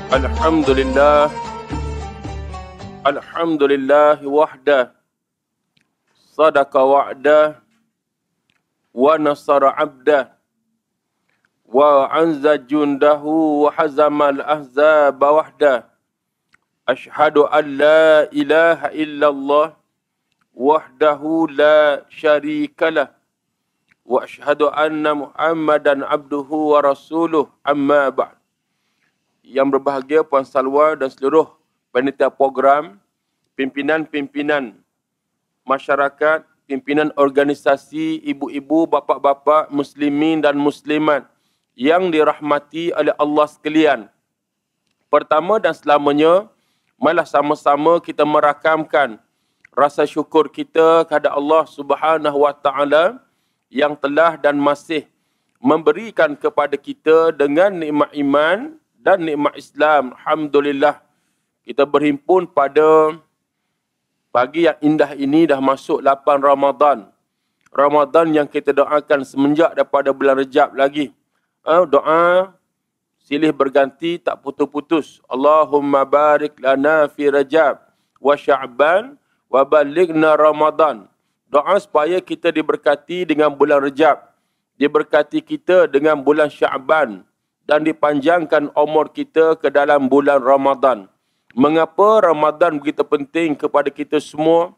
Alhamdulillah, Alhamdulillah wahdah, sadaqa wa'dah, wa nasara abdah, wa anza jundahu wa hazamal ahzaba wahdah. Ashhadu an la ilaha illallah wahdahu la syarikalah, wa ashhadu anna Muhammadan abduhu wa rasuluh, amma ba'd. Yang berbahagia Puan Salwa dan seluruh panitia program, pimpinan-pimpinan masyarakat, pimpinan organisasi, ibu-ibu, bapa-bapa, muslimin dan muslimat yang dirahmati oleh Allah sekalian. Pertama dan selamanya, marilah sama-sama kita merakamkan rasa syukur kita kepada Allah Subhanahu wa taala yang telah dan masih memberikan kepada kita dengan nikmat iman dan nikmat Islam. Alhamdulillah, kita berhimpun pada pagi yang indah ini, dah masuk 8 Ramadan. Ramadan yang kita doakan semenjak daripada bulan Rejab lagi. Doa silih berganti, tak putus-putus. Allahumma barik lana fi Rajab wa Sya'ban wa balighna Ramadan. Doa supaya kita diberkati dengan bulan Rejab, diberkati kita dengan bulan Sya'ban, dan dipanjangkan umur kita ke dalam bulan Ramadan. Mengapa Ramadan begitu penting kepada kita semua?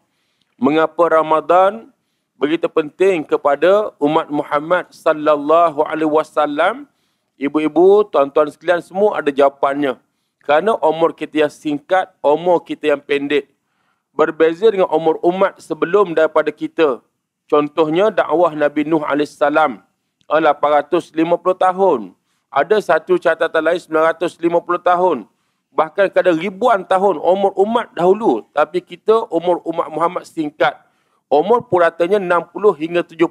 Mengapa Ramadan begitu penting kepada umat Muhammad sallallahu alaihi wasallam? Ibu-ibu, tuan-tuan sekalian, semua ada jawapannya. Kerana umur kita yang singkat, umur kita yang pendek. Berbeza dengan umur umat sebelum daripada kita. Contohnya dakwah Nabi Nuh AS, 850 tahun. Ada satu catatan lain 950 tahun. Bahkan kadang ribuan tahun umur umat dahulu. Tapi kita umur umat Muhammad singkat. Umur puratanya 60 hingga 70.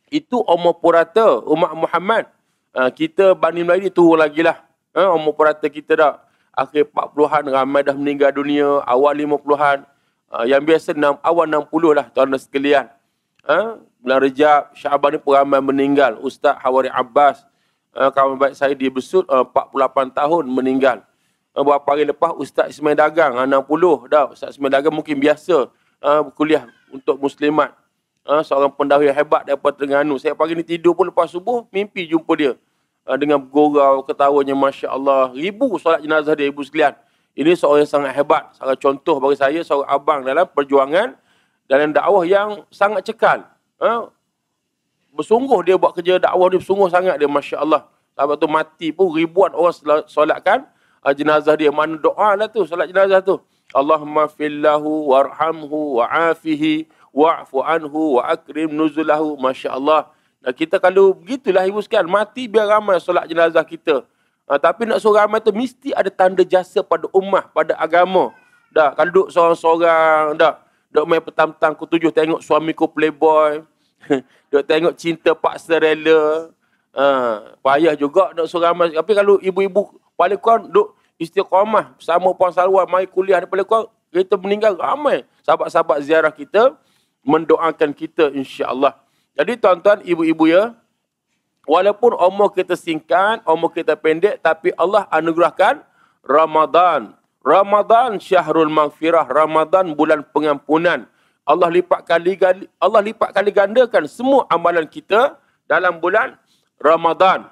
Itu umur purata umat Muhammad. Kita Bani Melayu turun lagi lah. Umur purata kita dah. Akhir 40-an ramai dah meninggal dunia. Awal 50-an. Yang biasa awal 60 lah tuan-tuan sekalian. Bulan Rejab, Sya'ban ni pun ramai meninggal. Ustaz Hawari Abbas, kawan baik saya dia besut, 48 tahun meninggal. Beberapa hari lepas Ustaz Ismail Dagang, 60 dah. Ustaz Ismail Dagang mungkin biasa kuliah untuk muslimat. Seorang pendahulu yang hebat daripada Terengganu. Saya pagi ni tidur pun lepas subuh, mimpi jumpa dia. Dengan bergurau, ketawanya, Masya Allah. Ribu solat jenazah dia, ibu sekalian. Ini seorang yang sangat hebat. Sangat contoh bagi saya, seorang abang dalam perjuangan, dalam dakwah yang sangat cekal. Bersungguh dia buat kerja dakwah dia, bersungguh sangat dia, Masya Allah. Sebab tu mati pun ribuan orang solatkan jenazah dia. Mana doa lah tu, solat jenazah tu. Allahumma fillahu warhamhu wa'afihi wa'fu anhu wa akrim nuzulahu. Masya Allah. Dan kita kalau begitulah ibu sekalian, mati biar ramai solat jenazah kita. Tapi nak suruh ramai tu mesti ada tanda jasa pada ummah, pada agama. Dah, kalau duduk seorang-seorang, dah, duduk main petang-petang, ku tujuh tengok suamiku playboy. Duk tengok cinta paksa rela. Payah juga nak suruh ramai. Tapi kalau ibu-ibu paling kurang duk istiqamah bersama Puan Salwa, mari kuliah di paling kurang, kita meninggal ramai sahabat-sahabat ziarah kita mendoakan kita, insya-Allah. Jadi tuan-tuan, ibu-ibu ya, walaupun umur kita singkat, umur kita pendek, tapi Allah anugerahkan Ramadan. Ramadan syahrul maghfirah, Ramadan bulan pengampunan. Allah lipat kali gandakan semua amalan kita dalam bulan Ramadan.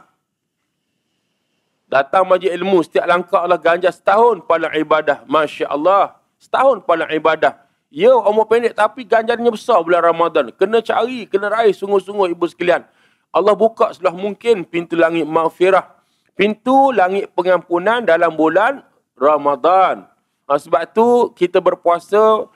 Datang majlis ilmu, setiap langkah Allah ganjar setahun pahala ibadah. Masya Allah. Setahun pahala ibadah. Ya, umur pendek tapi ganjarannya besar bulan Ramadan. Kena cari, kena raih sungguh-sungguh ibu sekalian. Allah buka sebelah mungkin pintu langit maghfirah. Pintu langit pengampunan dalam bulan Ramadan. Sebab tu kita berpuasa,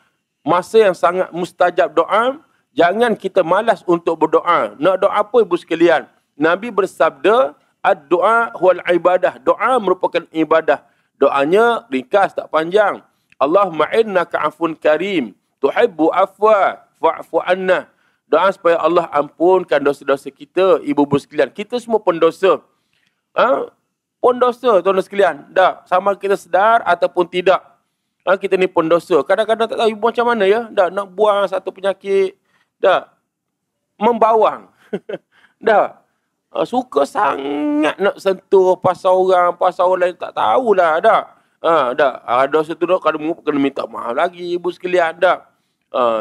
masa yang sangat mustajab doa. Jangan kita malas untuk berdoa. Nak doa apa ibu sekalian? Nabi bersabda, ad-doa huwal ibadah. Doa merupakan ibadah. Doanya ringkas, tak panjang. Allahumma innaka afun karim, tuhibbu afwa, fa'fu anna. Doa supaya Allah ampunkan dosa-dosa kita, ibu-ibu sekalian. Kita semua pendosa. Pendosa, tuan-tuan sekalian. Dah, sama kita sedar ataupun tidak. Kita ni pendosa. Kadang-kadang tak tahu ibu macam mana ya. Dah, nak buang satu penyakit. Dah, membawang. Dah. Suka sangat nak sentuh pasal orang lain, tak tahulah dah. Dosa tu kalau kena minta maaf lagi ibu sekalian dah.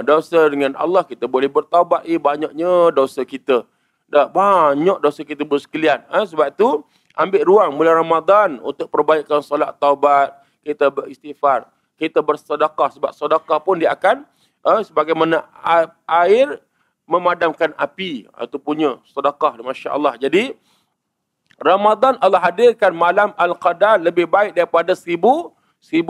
Dosa dengan Allah kita boleh bertaubat. Banyaknya dosa kita. Dah banyak dosa kita ibu sekalian. Sebab tu ambil ruang bulan Ramadan untuk perbaikan solat taubat, kita beristighfar, kita bersedekah, sebab sedekah pun dia akan sebagaimana air memadamkan api, itu punya sedekah, masya-Allah. Jadi Ramadan Allah hadirkan malam Al-Qadar lebih baik daripada 1000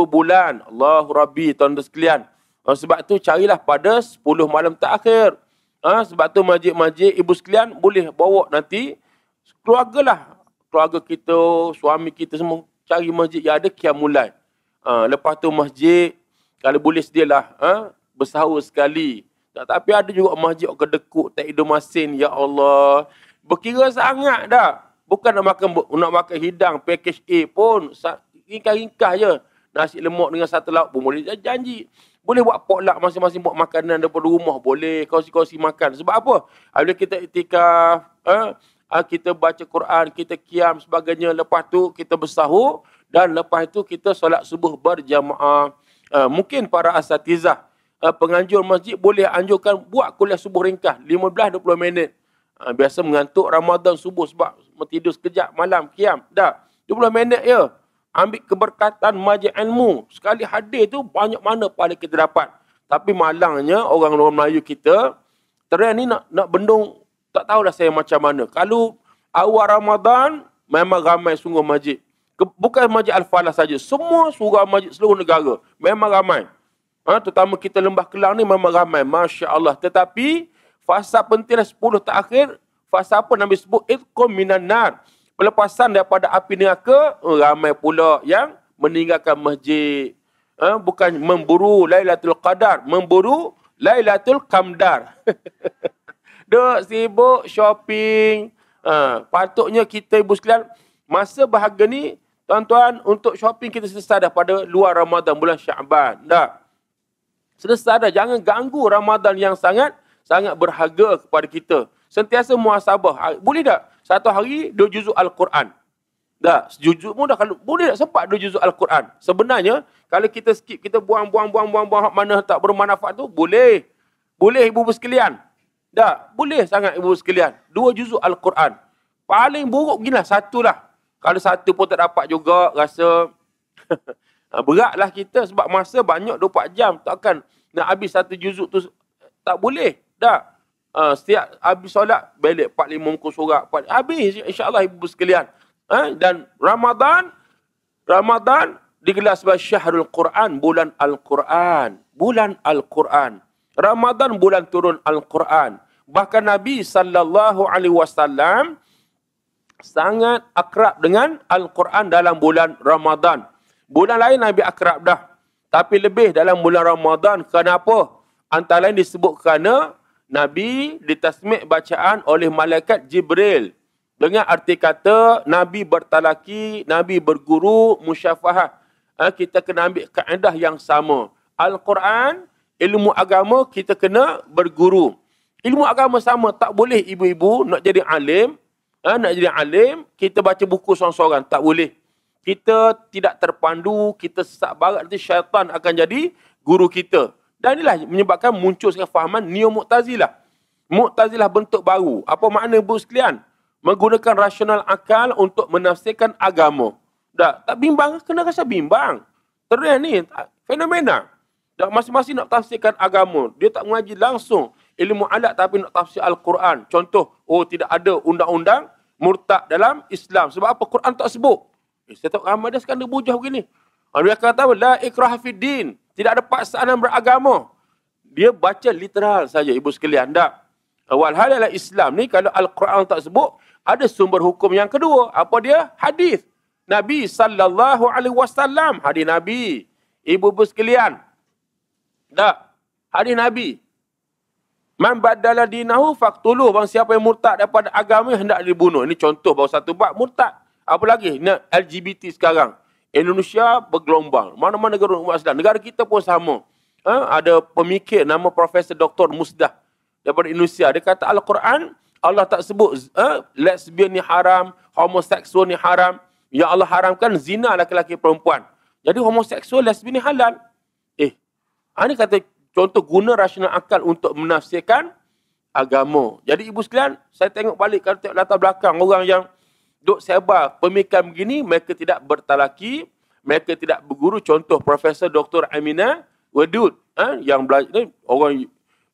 bulan. Allahu Rabbi, tuan-tuan sekalian. Sebab tu carilah pada 10 malam terakhir. Sebab tu masjid-masjid ibu sekalian boleh bawa nanti keluarga kita, suami kita semua cari masjid yang ada qiyamul lail. Lepas tu masjid kalau boleh sedialah bersahur sekali. Tapi ada juga masjid kedekut tak hidup masin, ya Allah. Berkira sangat dah. Bukan nak makan hidang package A pun, ringkas-ringkas je. Nasi lemak dengan satu lauk pun boleh janji. Boleh buat potluck, masing-masing buat makanan daripada rumah, boleh kongsi-kongsi makan. Sebab apa? Bila kita iktikaf, kita baca Quran, kita qiyam sebagainya, lepas tu kita bersahur dan lepas itu kita solat subuh berjamaah. Mungkin para asatizah, penganjur masjid boleh anjurkan buat kuliah subuh ringkas 15-20 minit. Biasa mengantuk Ramadan subuh sebab tidur sekejap malam qiyam. Dah 20 minit je. Ambil keberkatan majlis ilmu. Sekali hadir tu banyak mana pahala kita dapat. Tapi malangnya orang Melayu kita trend ni nak bendung, tak tahulah saya macam mana. Kalau awal Ramadan memang ramai sungguh masjid. Bukan masjid Al-Falah saja, semua surau masjid seluruh negara memang ramai. Terutama kita Lembah Kelang ni memang ramai, masya-Allah. Tetapi fasa pentinglah 10 terakhir, fasa apa Nabi sebut itqum minan nar, pelepasan daripada api neraka. Ramai pula yang meninggalkan masjid. Bukan memburu Lailatul Qadar, memburu Lailatul Qamdar. Duk sibuk shopping. Patutnya kita ibu sekalian, masa bahagia ni tuan-tuan, untuk shopping kita selesai dah pada luar Ramadan, bulan Syaban. Dah selesai dah. Jangan ganggu Ramadan yang sangat berharga kepada kita. Sentiasa muhasabah. Boleh tak satu hari 2 juzuk Al-Quran? Dah, juzuk pun dah, kalau boleh tak sempat 2 juzuk Al-Quran? Sebenarnya kalau kita skip, kita buang mana tak bermanfaat tu, boleh. Boleh ibu sekalian. Dah, boleh sangat ibu sekalian. 2 juzuk Al-Quran. Paling buruk ginilah, 1 lah. Kalau 1 pun tak dapat juga, rasa beratlah kita sebab masa banyak 24 jam. Takkan nak habis 1 juzuk tu, tak boleh. Dah. Setiap habis solat, balik 4-5 muka surat. Habis insya-Allah ibu sekalian. Dan Ramadan digelar sebagai Syahrul Quran, bulan Al-Quran. Bulan Al-Quran. Ramadan bulan turun Al-Quran. Bahkan Nabi SAW sangat akrab dengan Al-Quran dalam bulan Ramadan. Bulan lain Nabi akrab dah. Tapi lebih dalam bulan Ramadan. Kenapa? Antara lain disebut kerana Nabi ditasmik bacaan oleh malaikat Jibril. Dengan arti kata Nabi bertalaki, Nabi berguru, musyafahah. Kita kena ambil kaedah yang sama. Al-Quran, ilmu agama kita kena berguru. Ilmu agama sama, tak boleh ibu-ibu nak jadi alim. Kita baca buku seorang-seorang, tak boleh. Kita tidak terpandu, kita sesak barat, nanti syaitan akan jadi guru kita. Dan inilah menyebabkan muncul kefahaman Neo-Mu'tazilah. Mu'tazilah bentuk baru. Apa makna ibu sekalian? Menggunakan rasional akal untuk menafsirkan agama. Tak bimbang, kena rasa bimbang. Trend ni, fenomena. Dan masing-masing nak tafsirkan agama. Dia tak mengaji langsung ilmu alat tapi nak tafsir Al-Quran. Contoh, tidak ada undang-undang murtad dalam Islam. Sebab apa? Quran tak sebut. Saya tahu ramai dah sekarang dia bujah begini. Dia kata, la ikraha fid din. Tidak ada paksaan beragama. Dia baca literal saja ibu sekalian. Tak. Walhal dalam Islam ni, kalau Al-Quran tak sebut, ada sumber hukum yang kedua. Apa dia? Hadis Nabi SAW. Hadis Nabi. Ibu-ibu sekalian. Tak. Hadis Nabi. Man badala dinahu faqtuluh. Bang siapa yang murtad daripada agama hendak dibunuh. Ini contoh baru satu bab murtad. Apa lagi? LGBT sekarang. Indonesia bergelombang. Mana-mana negara umat Islam. Negara kita pun sama. Ada pemikir nama Profesor Dr. Musdah daripada Indonesia. Dia kata Al-Quran Allah tak sebut lesbian ni haram, homoseksual ni haram. Yang Allah haramkan zina lelaki-lelaki perempuan. Jadi homoseksual, lesbian ni halal. Ini kata contoh guna rasional akal untuk menafsirkan agama. Jadi ibu sekalian, saya tengok balik, kalau tengok latar belakang orang yang duk sebar pemikiran begini, mereka tidak bertalaki, mereka tidak berguru. Contoh Profesor Dr. Aminah Wadud, yang belajar, orang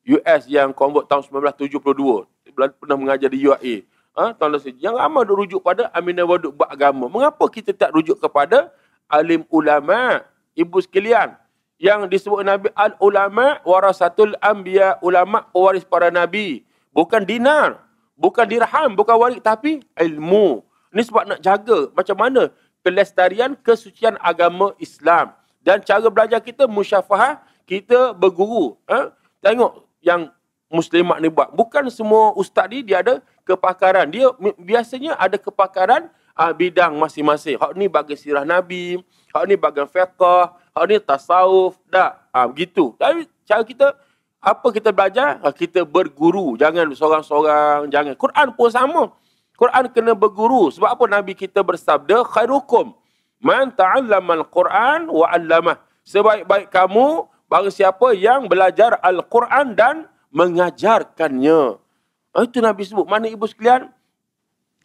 US yang convert tahun 1972, pernah mengajar di UAE. Tahun lalu, yang ramai duk rujuk pada Aminah Wadud beragama. Mengapa kita tak rujuk kepada alim ulama? Ibu sekalian, yang disebut Nabi al-ulama warasatul anbiya, ulama pewaris para nabi. Bukan dinar, bukan dirham, bukan waris, tapi ilmu. Ini sebab nak jaga macam mana kelestarian kesucian agama Islam. Dan cara belajar kita musyafahah, kita berguru. Tengok yang muslimat ni buat. Bukan semua ustaz ni dia ada kepakaran. Dia biasanya ada kepakaran bidang masing-masing. Hak ni bagi sirah Nabi, hak ni bagi fiqh, hak ni tasawuf, begitu. Tapi cara kita, apa kita belajar? Kita berguru. Jangan seorang-seorang, jangan. Quran pun sama. Quran kena berguru. Sebab apa Nabi kita bersabda, khairukum man ta'allamal Quran wa 'allamah. Sebaik-baik kamu, barang siapa yang belajar Al-Quran dan mengajarkannya. Itu Nabi sebut. Mana ibu sekalian?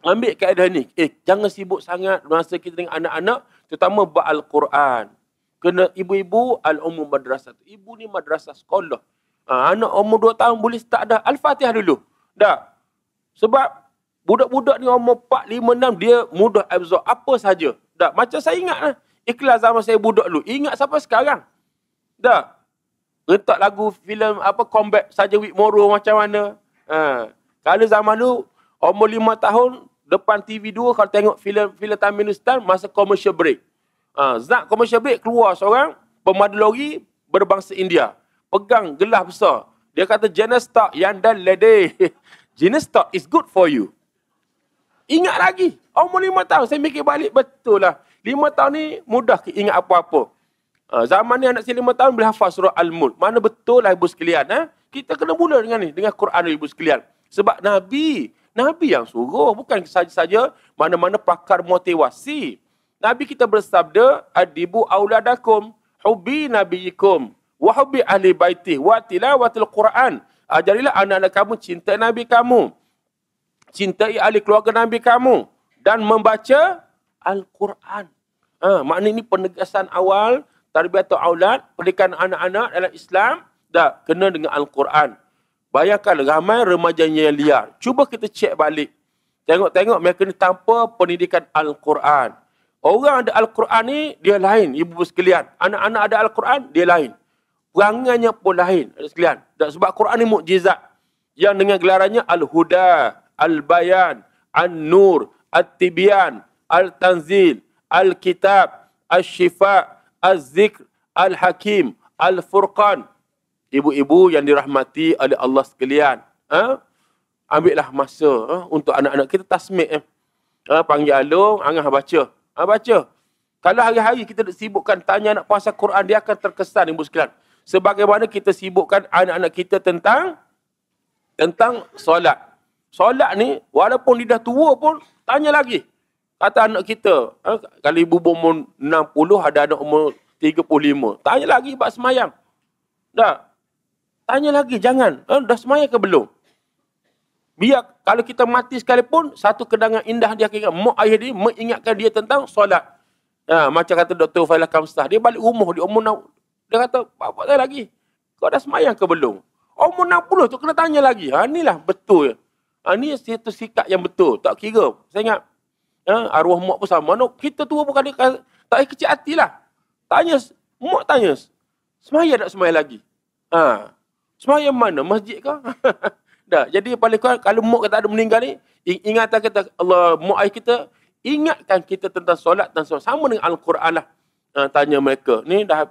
Ambil kaedah ni. Jangan sibuk sangat masa kita dengan anak-anak, terutama buat Al-Quran. Kena ibu-ibu al-umum madrasah. Ibu ni madrasah sekolah. Anak umur 2 tahun boleh start dah Al-Fatihah dulu. Dah. Sebab budak-budak ni umur 4, 5, 6 dia mudah absorb apa saja. Dah. Macam saya ingat lah. Ikhlas zaman saya budak dulu. Ingat sampai sekarang. Dah. Rentak lagu filem Combat Sergeant Whitmore macam mana. Kalau zaman dulu umur 5 tahun depan TV 2 kalau tengok filem Tamilistan masa commercial break. Zat commercial break keluar seorang pemandu lori berbangsa India. Pegang gelas besar. Dia kata jenis stock yang dah lede. Jenis stock is good for you. Ingat lagi. Umur 5 tahun saya mikir balik betul lah. 5 tahun ni mudah ingat apa-apa. Zaman ni anak saya 5 tahun boleh hafal surah Al-Mulk. Mana betul lah ibu sekalian. Kita kena mula dengan ni. Dengan Quran ibu sekalian. Sebab Nabi yang suruh. Bukan saja-saja mana-mana pakar motivasi. Nabi kita bersabda, adibu auladakum, hubbi nabiyikum, wa hubbi ahli baitih, wa tilawatil Quran. Ajarilah anak-anak kamu cinta Nabi kamu. Cintai ahli keluarga Nabi kamu. Dan membaca Al-Quran. Maknanya ini penegasan awal, tarbiyatul aulad, pendidikan anak-anak dalam Islam, dah kena dengan Al-Quran. Bayangkan ramai remajanya yang liar. Cuba kita cek balik. Tengok-tengok mereka ni tanpa pendidikan Al-Quran. Orang ada Al-Quran ni, dia lain. Ibu sekalian. Anak-anak ada Al-Quran, dia lain. Perangannya pun lain. Sekalian. Dan sebab Quran ni mukjizat. Yang dengan gelarannya Al-Huda, Al-Bayan, An-Nur, At-Tibyan, Al-Tanzil, Al-Kitab, Al-Shifa, Al-Zikr, Al-Hakim, Al-Furqan. Ibu-ibu yang dirahmati oleh Allah sekalian. Ambillah masa untuk anak-anak kita tasmik. Panggil Alung, Angah baca. Baca. Kalau hari-hari kita sibukkan tanya anak pasal Quran, dia akan terkesan ibu sekalian. Sebagaimana kita sibukkan anak-anak kita tentang solat. Solat ni, walaupun dia dah tua pun, tanya lagi. Kata anak kita, kalau ibu umur 60, ada anak umur 35. Tanya lagi bab semayang. Dah. Tanya lagi, jangan. Dah semayang ke belum? Biar kalau kita mati sekalipun, satu kenangan indah dia akan ingat. Mak ayah dia mengingatkan dia tentang solat. Macam kata Dr. Failah Kamsah. Dia balik rumah, dia umur 60. Dia kata, bapak saya lagi. Kau dah semayang ke belum? Umur 60 tu kena tanya lagi. Inilah betul. Ini satu sikap yang betul. Tak kira. Saya ingat, arwah mak pun sama. Kita tua pun kadang tak kecil hati lah. Tanya, mak tanya. Semayang tak semayang lagi? Semayang mana? Masjid kah? Dah. Jadi paling kurang kalau mak kita ada meninggal ni, ingatan kita, Allah, mak ayah kita, ingatkan kita tentang solat dan solat. Sama dengan Al-Quran lah. Tanya mereka. Ni dah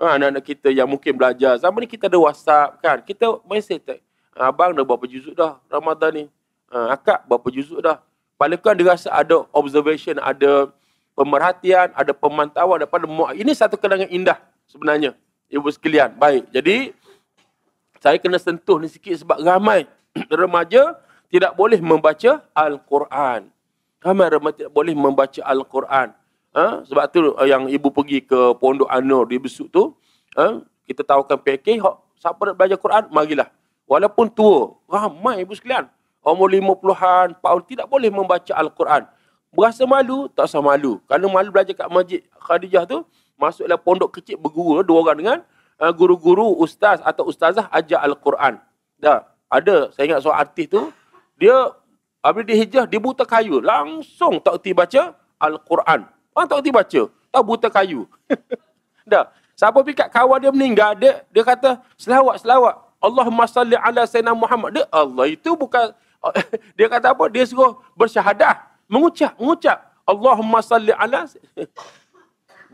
anak-anak kita yang mungkin belajar. Zaman ni kita ada WhatsApp kan. Kita mesej. Abang dah berapa juzuk dah Ramadan ni? Akak berapa juzuk dah? Paling kurang dia rasa ada observation, ada pemerhatian, ada pemantauan daripada mak. Ini satu kenangan indah sebenarnya. Ibu sekalian. Baik. Jadi, saya kena sentuh ni sikit sebab ramai remaja tidak boleh membaca Al-Quran. Ramai remaja tidak boleh membaca Al-Quran. Sebab tu yang ibu pergi ke Pondok Anur di Besut tu, kita tawarkan pakej, siapa nak belajar Quran, marilah. Walaupun tua, ramai ibu sekalian. Umur 50-an, 40 tidak boleh membaca Al-Quran. Berasa malu, tak usah malu. Kerana malu belajar kat Masjid Khadijah tu, masuklah pondok kecil berguru, 2 orang dengan guru-guru, ustaz atau ustazah ajar Al-Quran. Dah, ada, saya ingat seorang artis tu, dia apabila dia hijrah, dia buta kayu. Langsung tak erti baca Al-Quran. Tak erti baca. Tak buta kayu. Dah. Siapa pikat kawan dia meninggal, dia kata, selawat. Allahumma salli ala Sayyidina Muhammad. Dia, Allah itu bukan, dia kata apa? Dia suruh bersyahadah. Mengucap. Allahumma salli ala.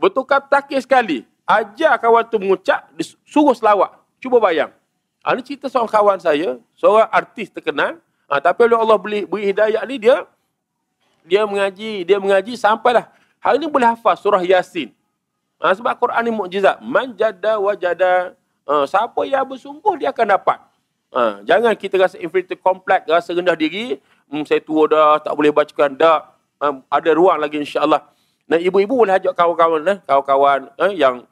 Bertukar takkir sekali. Ajar kawan tu mengucap, suruh selawat. Cuba bayang. Ini cerita seorang kawan saya, seorang artis terkenal. Tapi oleh Allah beri hidayah ni, dia mengaji sampailah hari ni boleh hafal surah Yasin. Sebab Quran ni mukjizat. Man jadda wajada. Siapa yang bersungguh dia akan dapat. Jangan kita rasa inferiority complex, rasa rendah diri. Saya tua dah, tak boleh baca Quran dah. Ada ruang lagi insya-Allah. Nah, ibu-ibu boleh ajak kawan-kawan yang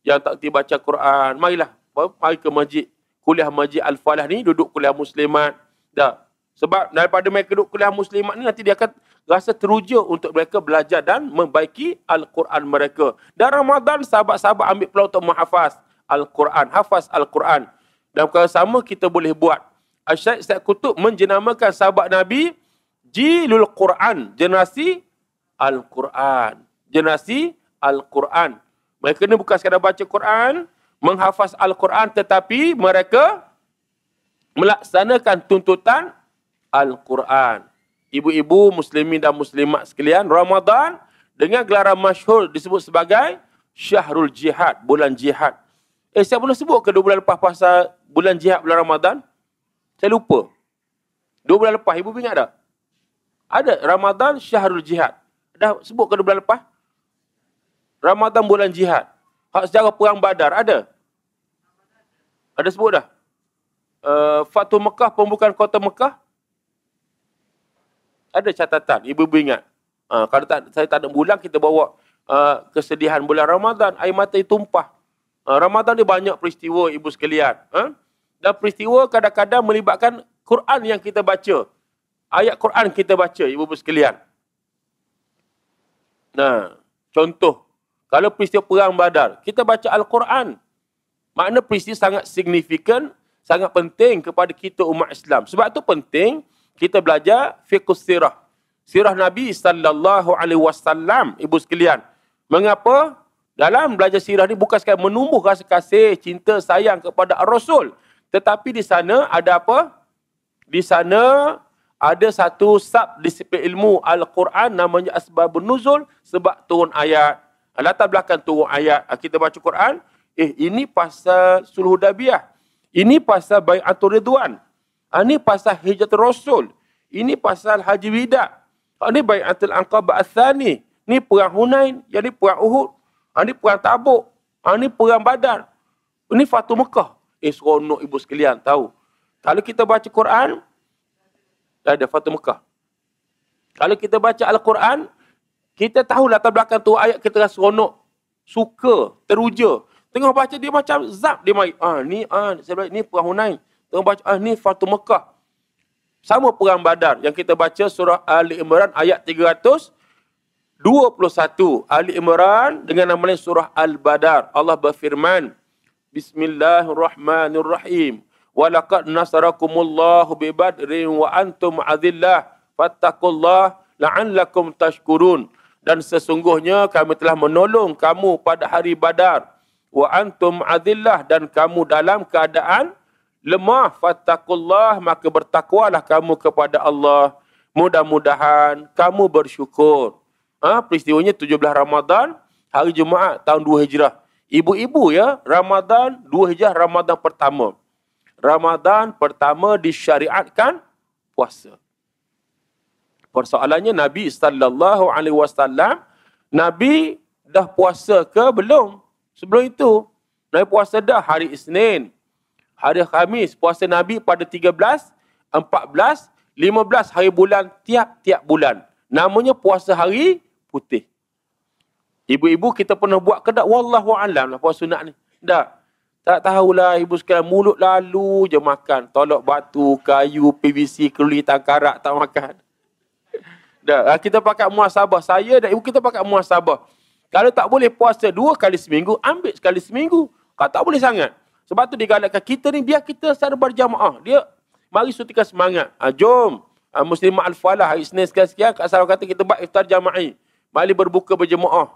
tak kerti baca Quran. Marilah, mari ke masjid. Kuliah Masjid Al-Falah ni, duduk kuliah muslimat. Dah. Sebab daripada mereka duduk kuliah muslimat ni, nanti dia akan rasa teruja untuk mereka belajar dan membaiki Al-Quran mereka. Dan Ramadan, sahabat-sahabat ambil peluang untuk menghafaz Al-Quran. Hafaz Al-Quran. Dan perkara sama kita boleh buat. Syekh Said Qutb menjenamakan sahabat Nabi Jilul Quran. Generasi Al-Quran. Generasi Al-Quran. Mereka ni bukan sekadar baca Quran, menghafaz Al-Quran, tetapi mereka melaksanakan tuntutan Al-Quran. Ibu-ibu muslimin dan muslimat sekalian, Ramadan dengan gelaran masyhur disebut sebagai Syahrul Jihad, bulan jihad. Saya pernah sebut ke 2 bulan lepas pasal bulan jihad bulan Ramadan? Saya lupa. 2 bulan lepas, ibu ingat tak? Ada, Ramadan Syahrul Jihad. Dah sebut ke 2 bulan lepas? Ramadan bulan jihad. Hak sejarah perang Badar, ada? Ada sebut dah? Fathu Mekah, pembukaan kota Mekah? Ada catatan, ibu-ibu ingat. Kalau saya tak ada bulan, kita bawa kesedihan bulan Ramadan, air mata tumpah. Ramadan ni banyak peristiwa, ibu sekalian. Dan peristiwa kadang-kadang melibatkan Quran yang kita baca. Ayat Quran kita baca, ibu-ibu sekalian. Nah, contoh, kalau peristiwa perang Badar, kita baca Al-Quran. Makna peristiwa sangat signifikan, sangat penting kepada kita umat Islam. Sebab itu penting kita belajar fiqh sirah. Sirah Nabi SAW, ibu sekalian. Mengapa? Dalam belajar sirah ni bukan sekadar menumbuh rasa kasih, cinta, sayang kepada Ar-Rasul. Tetapi di sana ada apa? Di sana ada satu sub-disiplin ilmu Al-Quran namanya Asbabun Nuzul, sebab turun ayat. Latar belakang turun ayat. Kita baca Quran, ini pasal Sulh Hudaybiyah. Ini pasal Bai'atul Ridwan. Ini pasal Hijratul Rasul. Ini pasal Haji Wida. Ini Bai'atul Aqabah Ats-Tsani. Ini perang Hunain. Yang ini perang Uhud. Ini perang Tabuk. Ini perang Badar. Ini Fathu Mekah. Seronok ibu sekalian tahu. Kalau kita baca Quran, ada Fathu Mekah. Kalau kita baca Al-Quran, kita tahu latar belakang tu ayat, kita rasa seronok, suka, teruja. Tengah baca dia macam zap dia mari. Ni perang Hunain. Tengah baca ni Fathu Mekah. Sama perang Badar yang kita baca surah Ali Imran ayat 321. Ali Imran dengan nama lain surah Al-Badar. Allah berfirman, Bismillahirrahmanirrahim. Walaqad nasarakumullahu bi Badrin wa antum adillah fattaqullah la'allakum tashkurun. Dan sesungguhnya kami telah menolong kamu pada hari Badar. Wa antum adillah, dan kamu dalam keadaan lemah. Fattaqullah, maka bertakwalah kamu kepada Allah. Mudah-mudahan kamu bersyukur. Peristiwanya 17 Ramadan, hari Jumaat tahun 2 Hijrah. Ibu-ibu ya, Ramadan 2 Hijrah, Ramadan pertama. Ramadan pertama disyariatkan puasa. Persoalannya Nabi SAW, Nabi dah puasa ke belum? Sebelum itu, Nabi puasa dah hari Isnin. Hari Khamis, puasa Nabi pada 13, 14, 15 hari bulan tiap-tiap bulan. Namanya puasa hari putih. Ibu-ibu kita pernah buat ke tak? Wallahu alam lah puasa sunat ni. Tak tahulah ibu sekalian, mulut lalu je makan. Tolok batu, kayu, PVC, kerulitan karak tak makan. Kita pakai muhasabah. Saya dan ibu kita pakai muhasabah. Kalau tak boleh puasa 2 kali seminggu, ambil sekali seminggu. Kalau tak boleh sangat. Sebab tu digalakkan kita ni, biar kita secara berjamaah. Dia, mari suntikan semangat. Jom. Muslimah Al-Falah, hari Isnin sekian-sekian, Kak Sarah kata kita buat iftar jama'i. Mari berbuka berjamaah.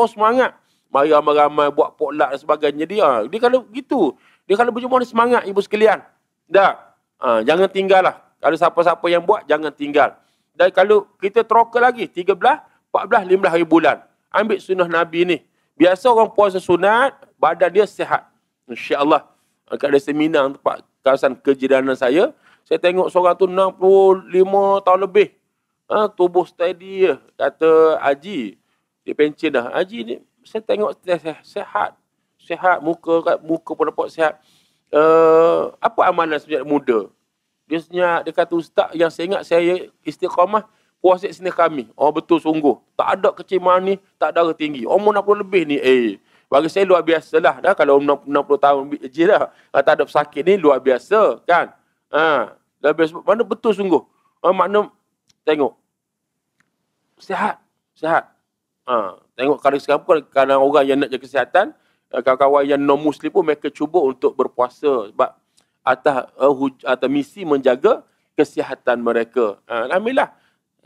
Semangat. Mari ramai-ramai buat potluck dan sebagainya. Dia kalau gitu. Dia kalau berjemaah dia semangat ibu sekalian. Jangan tinggal lah. Kalau siapa-siapa yang buat, jangan tinggal. Dan kalau kita teroka lagi, 13, 14, 15 hari bulan. Ambil sunnah Nabi ni. Biasa orang puasa sunat, badan dia sihat. InsyaAllah. Kat ada seminar tempat kawasan kejiranan saya tengok seorang tu 65 tahun lebih. Tubuh steady je. Kata Haji. Dia pencen dah. Haji ni, saya tengok sihat. Sihat, muka pun nampak sihat. Apa amalan sejak muda? Dia kata, Ustaz, yang saya ingat saya istiqamah puasa Isnin Khamis. Oh betul sungguh. Tak ada kecil manis, tak darah tinggi. Umur 60 lebih ni, bagi saya luar biasa lah. Kalau 60 tahun je dah. Tak ada pesakit ni, luar biasa. Kan? Luar biasa. Mana betul sungguh. Makna, tengok. Sihat. Tengok kalau sekarang pun, kalau orang yang nak jaga kesihatan, kawan-kawan yang non-Muslim pun mereka cuba untuk berpuasa. Sebab atas misi menjaga kesihatan mereka. Alhamdulillah.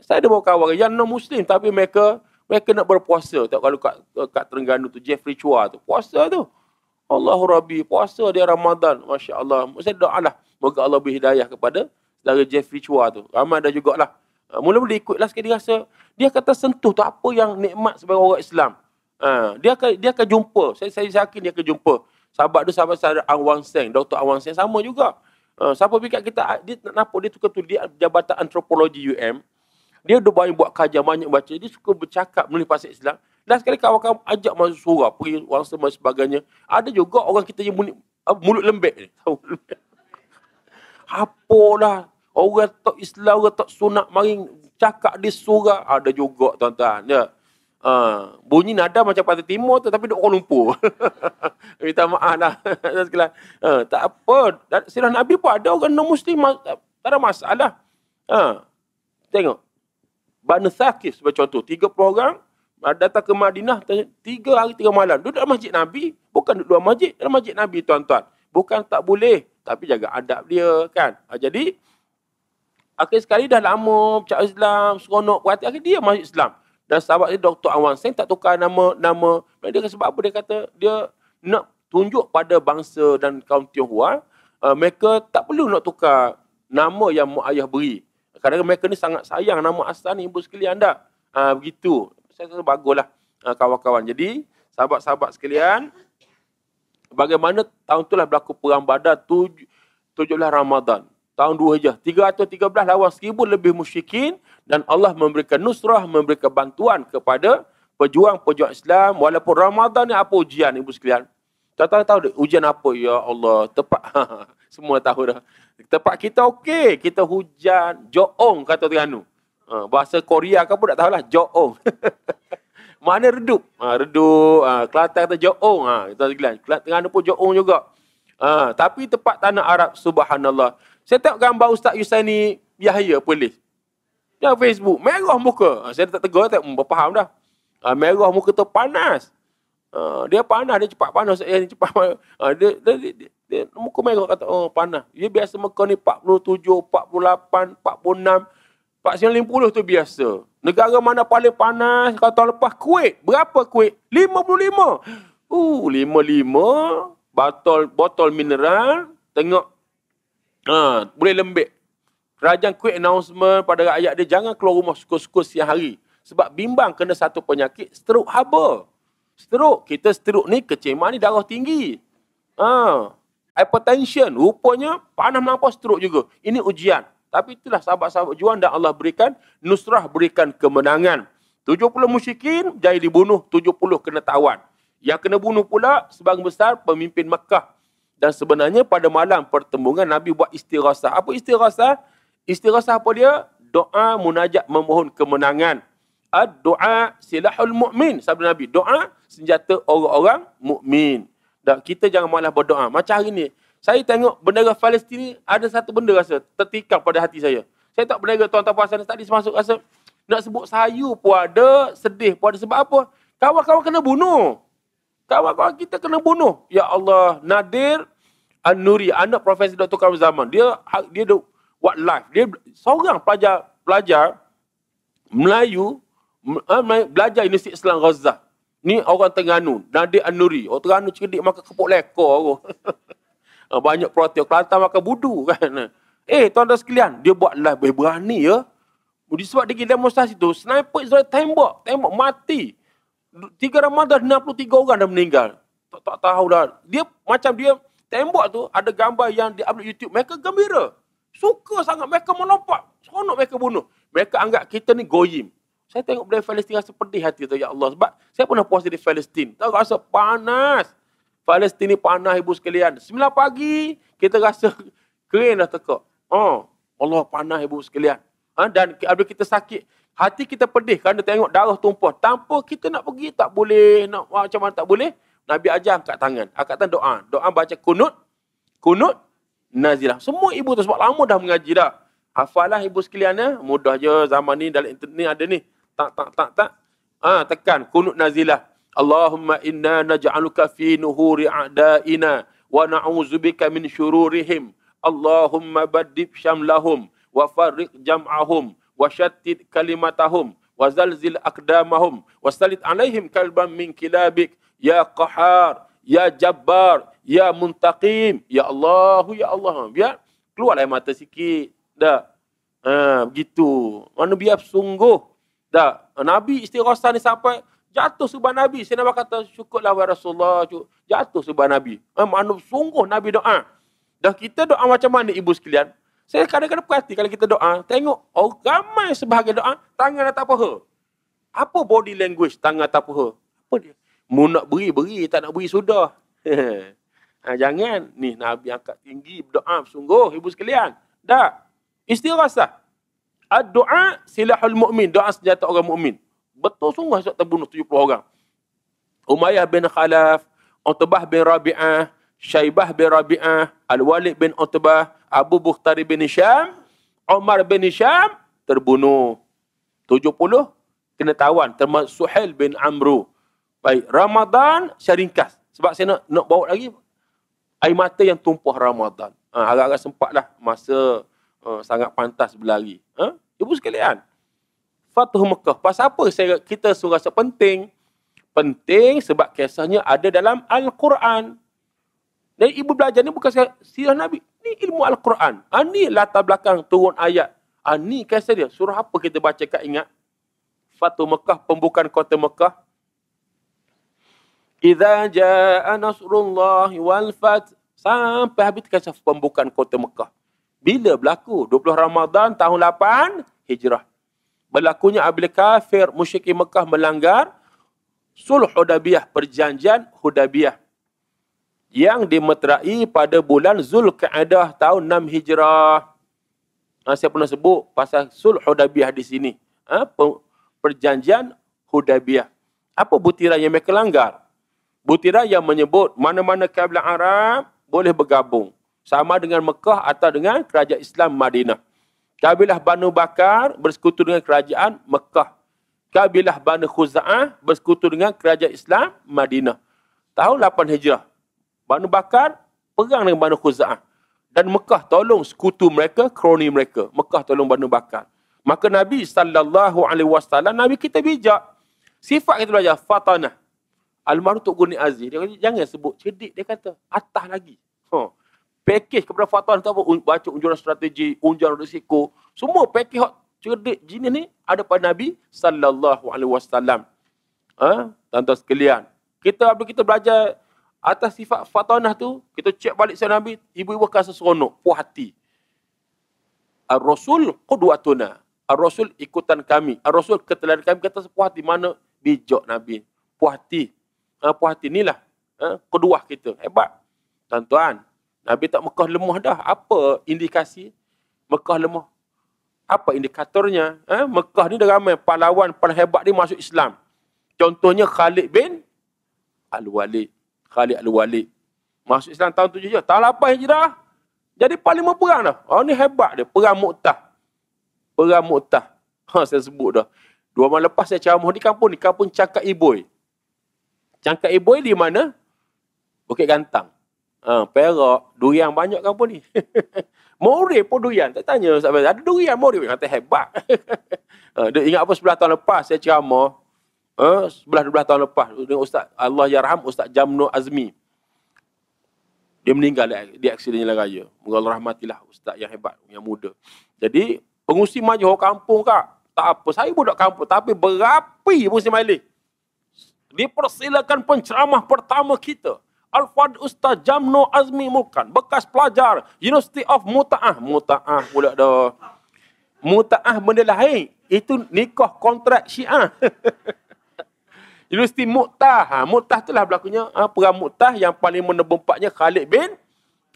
Saya ada bawa kawan yang non-Muslim tapi mereka nak berpuasa. Tak kalau kat Terengganu tu, Jeffrey Chua tu. Puasa tu. Allahu Rabbi. Puasa dia Ramadan. Masya Allah. Saya doa lah. Moga Allah beri hidayah kepada saudara Jeffrey Chua tu. Ramai dah jugalah. Mula-mula ikutlah sikit dia rasa. Dia kata sentuh tu apa yang nikmat sebagai orang Islam. Dia akan jumpa. Saya yakin dia akan jumpa. Sahabat dia sahabat Anwar Seng. Dr. Anwar Seng sama juga. Siapa fikir kita, dia nak nampak dia tukar tu. Dia Jabatan Antropologi UM. Dia dah banyak buat kajian, banyak baca. Dia suka bercakap melalui pasal Islam. Dan sekali kawan-kawan ajak masuk surah, pergi wangsa dan sebagainya. Ada juga orang kita yang mulut lembek ni. Apalah. Orang tak Islam, orang tak sunat, mari cakap di surah. Ada juga tuan-tuan. Ya. Bunyi nada macam Pantai Timur tu, tapi duk Kuala Lumpur. Minta maaf lah. Tak apa. Sirah Nabi pun ada orang non-Muslim. Tak ada masalah. Tengok. Banu Thaqif sebagai contoh. 30 orang datang ke Madinah 3 hari 3 malam. Duduk dalam masjid Nabi. Bukan duduk luar masjid. Dalam masjid Nabi tuan-tuan. Bukan tak boleh. Tapi jaga adab dia kan. Jadi, akhir sekali dah lama bercakap Islam. Seronok perhati. Akhir dia masuk Islam. Dan sahabat dia Dr. Anwar Seng tak tukar nama. Dia sebab apa? Dia kata dia nak tunjuk pada bangsa dan kaum Tionghoa. Mereka tak perlu nak tukar nama yang mak ayah beri. Kadang-kadang mereka ni sangat sayang nama asal ni ibu sekalian dah. Begitu. Saya rasa baguslah kawan-kawan. Jadi, sahabat-sahabat sekalian, bagaimana tahun itulah berlaku perang Badar 17 Ramadan. Tahun 2 Hijrah. 313 lawan 1000 lebih musyrikin dan Allah memberikan nusrah, memberikan bantuan kepada pejuang-pejuang Islam. Walaupun Ramadan ni apa ujian ibu sekalian? Tahu ujian apa? Ya Allah. Tepat. Semua tahu dah. Tempat kita okey. Kita hujan. Joong kata Terengganu. Bahasa Korea kan pun tak tahulah. Joong. Mana redup? Redup. Kelantan kata Joong. Kita bilang. Terengganu pun Joong juga. Tapi tempat tanah Arab. Subhanallah. Saya tengok gambar Ustaz Yusaini Yahya polis. Dia Facebook. Merah muka. Saya tak tegur. Tak faham dah. Merah muka tu panas. Dia panas. Dia cepat panas. Dia cepat panas. Dia muka merah kata, oh panas. Dia biasa muka ni 47, 48, 46, 50 tu biasa. Negara mana paling panas? Kalau tahun lepas Kuwait. Berapa Kuwait? 55. 55. Botol mineral. Tengok. Boleh lembik. Kerajaan Kuwait announcement pada rakyat dia, jangan keluar rumah suka-suka siang hari. Sebab bimbang kena satu penyakit, stroke haba. Stroke. Kita stroke ni, kecemasan ni darah tinggi. Hypertension. Rupanya panas melampau stroke juga. Ini ujian. Tapi itulah sahabat-sahabat juang dan Allah berikan nusrah, berikan kemenangan. 70 musyrikin jadi dibunuh, 70 kena tawan. Yang kena bunuh pula sebagian besar pemimpin Mekah. Dan sebenarnya pada malam pertembungan Nabi buat istighasah. Apa istighasah? Istighasah apa dia? Doa munajat memohon kemenangan. Doa silahul mu'min. Sabda Nabi, doa senjata orang-orang mukmin. Dan kita jangan malas berdoa. Macam hari ni, saya tengok bendera Palestin ni, ada satu benda rasa tertikam pada hati saya. Saya tak bendera tuan-tuan puan tadi semasuk rasa, nak sebut sayu pun ada, sedih pun ada. Sebab apa? Kawan-kawan kena bunuh. Kawan-kawan kita kena bunuh. Ya Allah, Nadir An-Nuri, anak Profesor Dr. Karim Zaman. Dia buat live. Dia seorang pelajar Melayu, belajar Universiti Islam Gaza. Ni orang Terengganu, Nadir An-Nuri. Orang Terengganu cerdik makan kepuk lekor. Banyak protein. Kelantan makan budu kan. Tuan-tuan sekalian, dia buat live berani ya. Sebab dia pergi demonstrasi tu, sniper Israel tembak mati. 3 Ramadan 63 orang dah meninggal. Tak tahu dah. Dia macam dia tembak tu, ada gambar yang di upload YouTube. Mereka gembira. Suka sangat. Mereka melompat. Seronok mereka bunuh. Mereka anggap kita ni goyim. Saya tengok bendera Palestin rasa pedih hati tu, ya Allah. Sebab saya pernah puasa di Palestin. Tahu rasa panas. Palestin ni panas, ibu sekalian. 9 pagi, kita rasa kering dah tekak. Allah panas, ibu sekalian. Dan apabila kita sakit, hati kita pedih kerana tengok darah tumpah. Tanpa kita nak pergi, tak boleh. Nak macam mana tak boleh. Nabi ajar angkat tangan. Angkat tangan doa. Doa baca kunut nazilah. Semua ibu tu sebab lama dah mengaji dah. Hafalah ibu sekalian ya. Mudah je zaman ni dalam internet ni ada ni. Tak. Tekan kunut nazilah. Allahumma inna naj'aluka fi nuhuri a'daina wa na'udzubika min syururihim. Allahumma baddib syamlahum wa farriq jam'ahum wa syattid kalimatahum wa zalzil aqdamahum wa salit alaihim kalban min kilabik. Ya Qahar, Ya Jabbar, Ya Muntaqim. Ya Allah, Ya Allah. Biar keluar air mata sikit. Dah. Begitu. Mana biar sungguh. Dah. Nabi istighasah ni sampai jatuh subhan Nabi. Saya nak kata, syukurlah wa Rasulullah. Jatuh subhan Nabi. Mana sungguh Nabi doa. Dah kita doa macam mana ibu sekalian? Saya kadang-kadang perhati kalau kita doa. Tengok, ramai sebahagian doa, tangan atas paha. Apa body language tangan atas paha? Apa dia? Mu nak beri, tak nak beri sudah. Jangan. Ni Nabi angkat tinggi, berdoa sungguh ibu sekalian. Dah. Istighasah. Doa silahul mu'min. Doa senjata orang mukmin. Betul sungguh sebab terbunuh 70 orang. Umayyah bin Khalaf, Utbah bin Rabi'ah, Syaibah bin Rabi'ah, Al-Walid bin Utbah, Abu Bukhtari bin Hisham, Umar bin Hisham, terbunuh. 70 kena tawan. Termasuk Suhail bin Amru. Baik, Ramadan saya ringkas. Sebab saya nak bawa lagi air mata yang tumpah Ramadan. Agak-agak sempatlah masa sangat pantas berlari. Ibu sekalian, Fathu Mekah. Pasal apa kita rasa penting? Penting sebab kisahnya ada dalam Al-Quran. Dan ibu belajar ni bukan sirah Nabi. Ni ilmu Al-Quran. Ni latar belakang turun ayat. Ni kisah dia. Surah apa kita baca kat ingat? Fathu Mekah, pembukaan kota Mekah. Idza jaa nasrullahi wal fath. Sampai habis kisah pembukaan kota Mekah. Bila berlaku? 20 Ramadan tahun 8 Hijrah. Berlakunya apabila kafir musyrikin Mekah melanggar Sulh Hudaybiyah, perjanjian Hudaybiyah yang dimeterai pada bulan Zulkaadah tahun 6 Hijrah. Saya pernah sebut pasal Sulh Hudaybiyah di sini. Perjanjian Hudaybiyah. Apa butiran yang mereka langgar? Butiran yang menyebut mana-mana kabilah Arab boleh bergabung. Sama dengan Mekah atau dengan kerajaan Islam Madinah. Kabilah Banu Bakar bersekutu dengan kerajaan Mekah. Kabilah Banu Khuza'ah bersekutu dengan kerajaan Islam Madinah. Tahun 8 Hijrah. Banu Bakar perang dengan Banu Khuza'ah. Dan Mekah tolong sekutu mereka, kroni mereka. Mekah tolong Banu Bakar. Maka Nabi SAW, Nabi kita bijak. Sifat kita belajar, fatanah. Almarhum Tok Guni Aziz, dia kata, jangan sebut cerdik, dia kata, atas lagi. Pakej kepada fatanah tu apa? Baca unjuran strategi, unjuran risiko. Semua pakej cerdik jenis ni ada pada Nabi SAW. Tuan-tuan sekalian, apabila kita belajar atas sifat fatanah tu, kita cek balik sama Nabi, ibu-ibu akan seronok, puas hati. Ar-Rasul qudwatuna. Ar-Rasul ikutan kami. Ar-Rasul keteladan kami, kata puas hati. Mana bijak Nabi. Puas hati. Puas hati inilah kedua kita. Hebat. Tuan-tuan, Nabi tak Mekah lemah dah. Apa indikasi Mekah lemah? Apa indikatornya? Mekah ni dah ramai pahlawan paling hebat dia masuk Islam. Contohnya Khalid bin Al-Walid. Khalid Al-Walid. Masuk Islam tahun 7 Hijrah. Tahun 8 Hijrah. Jadi paling perang dah. Ni hebat dia. Perang Mu'tah. Perang Mu'tah. Saya sebut dah. 2 malam lepas saya ceramah di kampung ni. Kampung Cangkat Iboy. Cangkat Iboy di mana? Bukit Gantang. Perak. Durian banyak kampung ni. Moreh pun durian. Tak tanya Ustaz Fazal. Ada durian Moreh. Kata hebat. Dia ingat apa 11 tahun lepas saya ceramah. 11-12 tahun lepas. Dengan Ustaz Allah Yarham Ustaz Jamno Azmi. Dia meninggal di aksiden jalan raya. Moga Allah rahmatilah Ustaz yang hebat. Yang muda. Jadi pengusi maju orang kampung kak. Tak apa. Saya budak kampung. Tapi berapi musim balik. Dipersilakan penceramah pertama kita. Al-Fadhil Ustaz Jamno Azmi Mulkan. Bekas pelajar University of Muta'ah. Muta'ah pula dah. Muta'ah benda lain. Itu nikah kontrak Syiah. Universiti Mu'tah. Mu'tah itulah berlakunya. Perang Mu'tah yang paling menebempatnya Khalid bin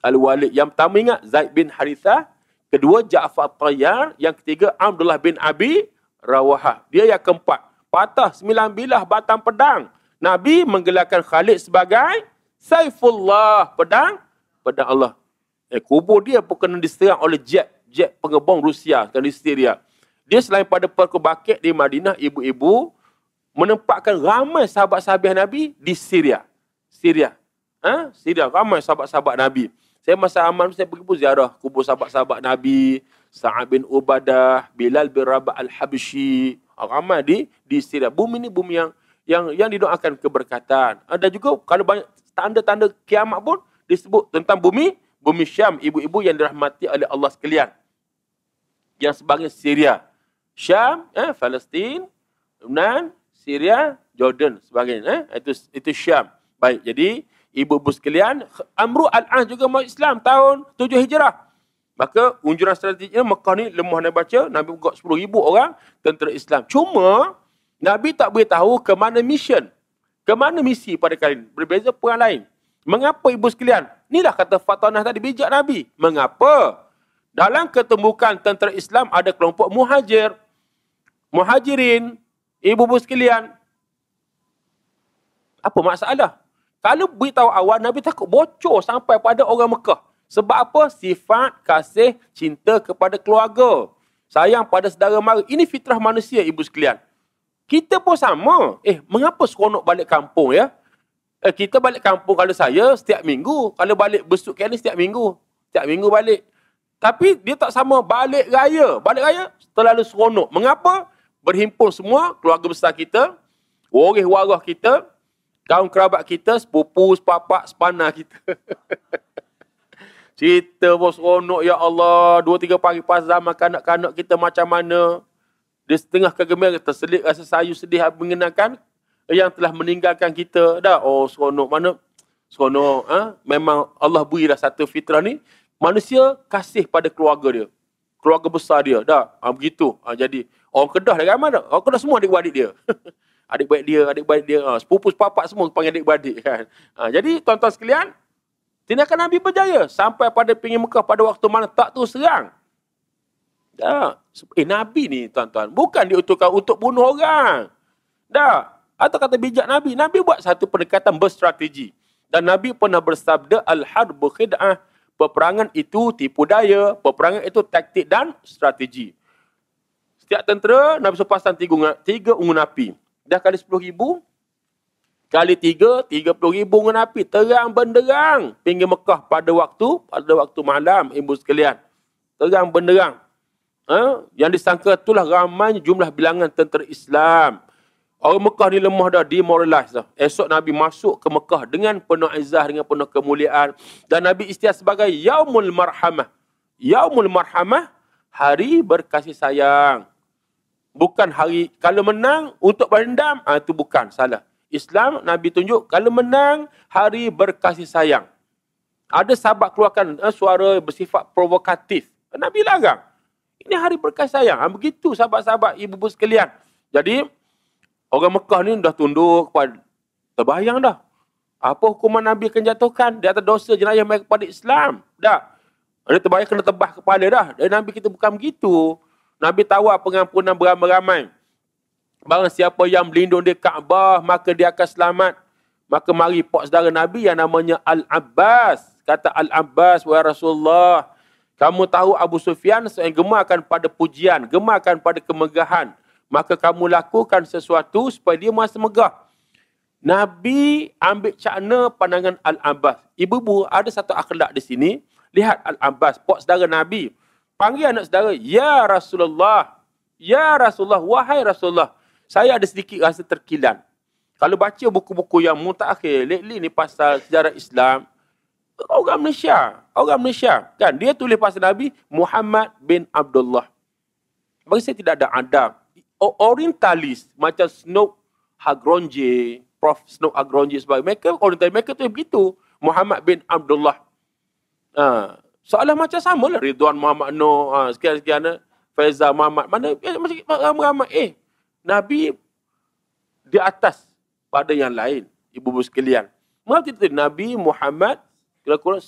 Al-Walid. Yang pertama ingat Zaid bin Harithah. Kedua Ja'far Tayyar. Yang ketiga Abdullah bin Abi Rawahah. Dia yang keempat. Patah 9 bilah batang pedang. Nabi menggelarkan Khalid sebagai Saifullah. Pedang Allah. Kubur dia pun kena diserang oleh jet pengebom Rusia di Syria. Dia selain pada Perku Bakit di Madinah, ibu-ibu menempatkan ramai sahabat-sahabat Nabi di Syria. Syria, ramai sahabat-sahabat Nabi. Saya masa aman saya pergi ziarah kubur sahabat-sahabat Nabi, Sa'ad bin Ubadah, Bilal bin Rabah Al-Habsyi, ramai di Syria. Bumi ni bumi yang didoakan keberkatan. Dan juga kalau banyak tanda-tanda kiamat pun disebut tentang bumi Syam, ibu-ibu yang dirahmati oleh Allah sekalian. Yang sebagai Syria, Syam, Palestin, Lebanon, Syria, Jordan sebagainya. Itu Syam. Baik, jadi ibu-ibu sekalian, Amru Al-As juga masuk Islam tahun 7 Hijrah. Maka unjuran strateginya Mekah ni lemah nak baca, Nabi buat 10,000 orang tentera Islam. Cuma Nabi tak beritahu ke mana mission. Ke mana misi pada kali ini. Berbeza perang lain. Mengapa ibu sekalian? Inilah kata Fatanah tadi, bijak Nabi. Mengapa? Dalam ketumbukan tentera Islam ada kelompok muhajirin, ibu-ibu sekalian. Apa masalah? Kalau beritahu awal, Nabi takut bocor sampai pada orang Mekah. Sebab apa? Sifat kasih cinta kepada keluarga. Sayang pada saudara mara. Ini fitrah manusia, ibu sekalian. Kita pun sama. Mengapa seronok balik kampung ya? Kita balik kampung kalau saya setiap minggu. Kalau balik besuk KL ni setiap minggu. Setiap minggu balik. Tapi dia tak sama balik raya. Balik raya terlalu seronok. Mengapa? Berhimpun semua keluarga besar kita, waris-waris kita, kaum kerabat kita, sepupu, sepapak, sepana kita. Cerita pun seronok, ya Allah. 2-3 pagi pasal makan kanak-kanak kita macam mana. Dia setengah kegembira, terselit rasa sayu sedih mengenangkan yang telah meninggalkan kita. Dah, seronok. Mana? Seronok. Memang Allah berilah satu fitrah ni. Manusia kasih pada keluarga dia. Keluarga besar dia. Dah, begitu. Jadi, orang Kedah dari mana? Orang Kedah semua adik-beradik dia. adik-beradik dia. Sepupu sepapak semua panggil adik-beradik. Kan? Jadi, tuan-tuan sekalian, tindakan Nabi berjaya. Sampai pada pinggir Mekah pada waktu mana tak terus serang. Dah. Nabi ni tuan-tuan. Bukan diutuskan untuk bunuh orang. Dah. Atau kata bijak Nabi. Nabi buat satu pendekatan berstrategi. Dan Nabi pernah bersabda, Al-harbu khid'ah. Peperangan itu tipu daya. Peperangan itu taktik dan strategi. Setiap tentera, Nabi sepasang 3 unggun api. Dah kali 10,000. Kali 3, 30,000 unggun api. Terang benderang. Pinggir Mekah pada waktu malam, ibu sekalian. Terang benderang. Yang disangka itulah ramai jumlah bilangan tentera Islam. Orang Mekah ni lemah dah, demoralize dah. Esok Nabi masuk ke Mekah dengan penuh izah, dengan penuh kemuliaan. Dan Nabi istilah sebagai Yaumul Marhamah. Yaumul Marhamah, hari berkasih sayang. Bukan hari, kalau menang untuk berendam, itu bukan, salah. Islam, Nabi tunjuk, kalau menang, hari berkasih sayang. Ada sahabat keluarkan suara bersifat provokatif. Nabi larang. Ini hari berkasih sayang. Begitu sahabat-sahabat, ibu-ibu sekalian. Jadi, orang Mekah ni dah tunduk kepada, terbayang dah. Apa hukuman Nabi akan jatuhkan di atas dosa jenayah mereka kepada Islam. Dah. Dia terbayang kena tebah kepala dah. Dan Nabi kita bukan begitu. Nabi tawar pengampunan beramai-ramai. Barang siapa yang berlindung di Kaabah, maka dia akan selamat. Maka mari pak saudara Nabi yang namanya Al-Abbas. Kata Al-Abbas, wahai Rasulullah, kamu tahu Abu Sufyan seorang gemarkan pada pujian, gemarkan pada kemegahan. Maka kamu lakukan sesuatu supaya dia merasa megah. Nabi ambil cakna pandangan Al-Abbas. Ibu-ibu, ada satu akhlak di sini. Lihat Al-Abbas, pak saudara Nabi. Panggil anak saudara, ya Rasulullah. Ya Rasulullah, wahai Rasulullah. Saya ada sedikit rasa terkilan. Kalau baca buku-buku yang mutakhir, lately ni pasal sejarah Islam, orang Malaysia, kan? Dia tulis pasal Nabi Muhammad bin Abdullah. Bagi saya tidak ada adab. Orientalis, macam Snow Hagronje, Prof. Snow Hagronje sebagainya. Mereka tu begitu. Muhammad bin Abdullah. Soalan macam sama lah. Ridwan Muhammad Noor, sekian-sekian. Faizal Muhammad. Mana ramai-ramai. Nabi di atas pada yang lain. Ibu-ibu sekalian. Mengapa tidak Nabi Muhammad kira-kira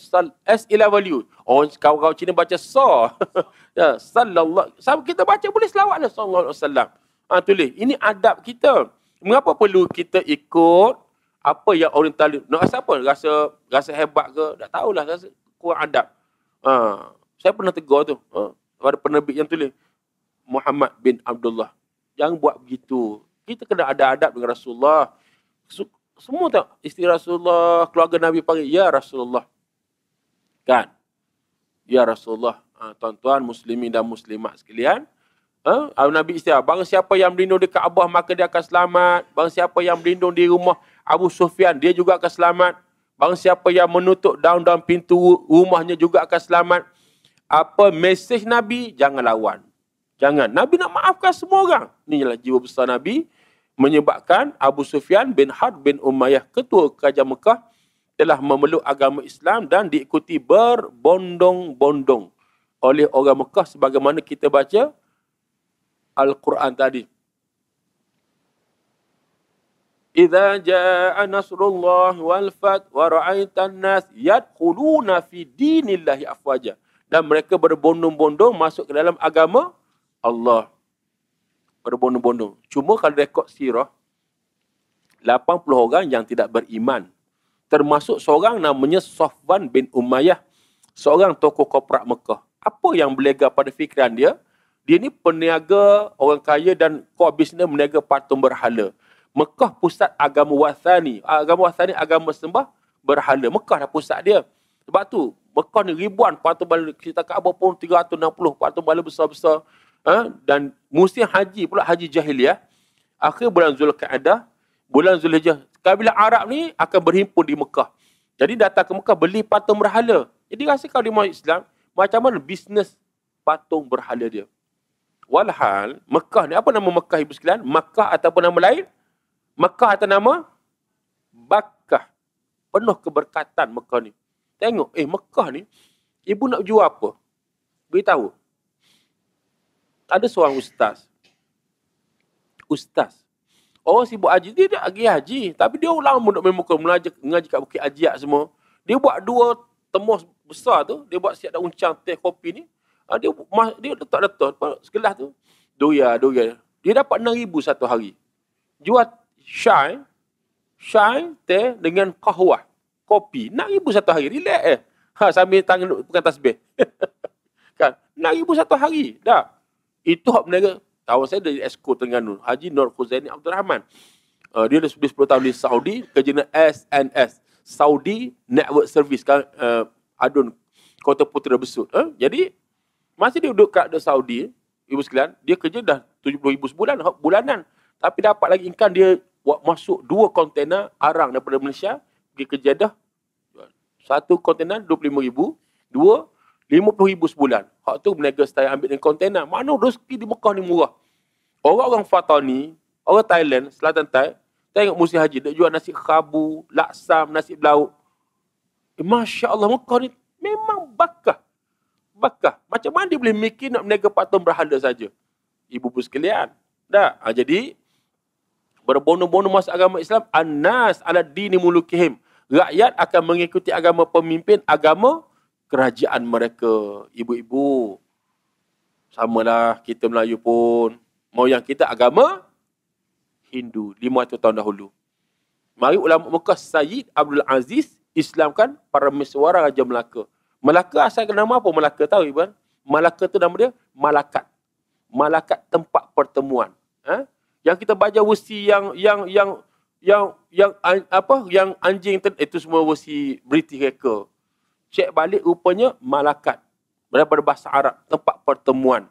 S-ila value. Kawan-kawan Cina baca sa. Ya, sallallahu. Kita baca boleh selawat lah sallallahu alaihi wasallam. Tulis. Ini adab kita. Mengapa perlu kita ikut apa yang orientalis? Nak rasa apa? Rasa hebat ke? Tak tahulah. Rasa kurang adab. Saya pernah tegur tu. Pada penerbit yang tulis. Muhammad bin Abdullah. Jangan buat begitu. Kita kena ada adab dengan Rasulullah. Semua tak? Isteri Rasulullah, keluarga Nabi panggil, ya Rasulullah. Kan? Ya Rasulullah. Tuan-tuan, muslimin dan muslimat sekalian. Nabi istilah, barang siapa yang berlindung di Kaabah, maka dia akan selamat. Barang siapa yang berlindung di rumah Abu Sufyan, dia juga akan selamat. Barang siapa yang menutup daun-daun pintu rumahnya juga akan selamat. Apa mesej Nabi? Jangan lawan. Jangan. Nabi nak maafkan semua orang. Inilah jiwa besar Nabi. Menyebabkan Abu Sufyan bin Harb bin Umayyah, ketua kerajaan Mekah, telah memeluk agama Islam dan diikuti berbondong-bondong oleh orang Mekah sebagaimana kita baca Al-Quran tadi. Idza jaa nasrullah wal fath wa ra'aitan nas yadkhuluna fi dinillahi afwaja. Dan mereka berbondong-bondong masuk ke dalam agama Allah. Berbondong-bondong. Cuma kalau rekod sirah, 80 orang yang tidak beriman. Termasuk seorang namanya Safwan bin Umayyah. Seorang tokoh korporat Mekah. Apa yang berlega pada fikiran dia? Dia ni peniaga, orang kaya dan core business meniaga patung berhala. Mekah pusat agama wathani. Agama wathani, agama sembah berhala. Mekah dah pusat dia. Sebab tu, Mekah ni ribuan patung berhala. Kita Kaabah pun 360 patung berhala besar-besar. Dan musim haji pula, haji jahiliyah. Akhir bulan Zulqa'dah, bulan Zulhijjah. Kabilah Arab ni akan berhimpun di Mekah. Jadi datang ke Mekah beli patung berhala. Jadi rasa kalau dia masuk Islam, macam mana bisnes patung berhala dia. Walhal, Mekah ni, apa nama Mekah ibu sekalian? Makkah ataupun nama lain? Mekah atau nama? Bakkah. Penuh keberkatan Mekah ni. Tengok, Mekah ni, ibu nak jual apa? Beritahu. Ada seorang ustaz. Orang sibuk haji, dia tak pergi haji. Tapi dia lama nak memukul, mengaji kat Bukit Ajiak semua. Dia buat 2 temus besar tu. Dia buat siap dah uncang teh kopi ni. Dia letak segelas tu. Doya. Dia dapat 6,000 satu hari. Jual syai teh dengan kahwah. Kopi. 6,000 satu hari. Relax sambil tangan pegang tasbih. Kan? 6,000 satu hari. Dah. Itu hak berniaga. Kawan saya dari Esko Terengganu, Haji Nur Khuzaini Abdul Rahman. Dia dah 10 tahun di Saudi, kerja SNS, Saudi Network Service, Adun, Kota Putera Besut. Jadi, masa dia duduk kat Saudi, ibu sekalian, dia kerja dah 70,000 sebulan, bulanan. Tapi dapat lagi income, dia masuk 2 kontena arang daripada Malaysia, pergi ke Jeddah. 1 kontena 25,000, 2 50,000 sebulan. Hak tu berniaga style ambil dengan kontena. Mana rezeki di Mekah ni murah. Orang-orang Fatani, orang Thailand, Selatan Thai, tengok musim haji, dia jual nasi khabu, laksam, nasi belauk. Masya Allah, Mekah ni memang bakah. Macam mana dia boleh mikir nak berniaga patung berhala saja? Ibu-ibu sekalian. Jadi, berbondong-bondong masuk agama Islam, An-nas ala dini mulukihim. Rakyat akan mengikuti agama pemimpin, agama kerajaan mereka. Ibu-ibu, Samalah kita Melayu pun. Moyang kita agama Hindu 500 tahun dahulu. Mari ulama Mekah Sayyid Abdul Aziz Islamkan para mesyuara Raja Melaka. Melaka asal nama apa Melaka tahu Iban? Melaka tu nama dia Malakat. Malakat tempat pertemuan. Yang kita baca versi yang anjing itu semua versi British Hacker. Cek balik rupanya Malakat. Daripada bahasa Arab, tempat pertemuan.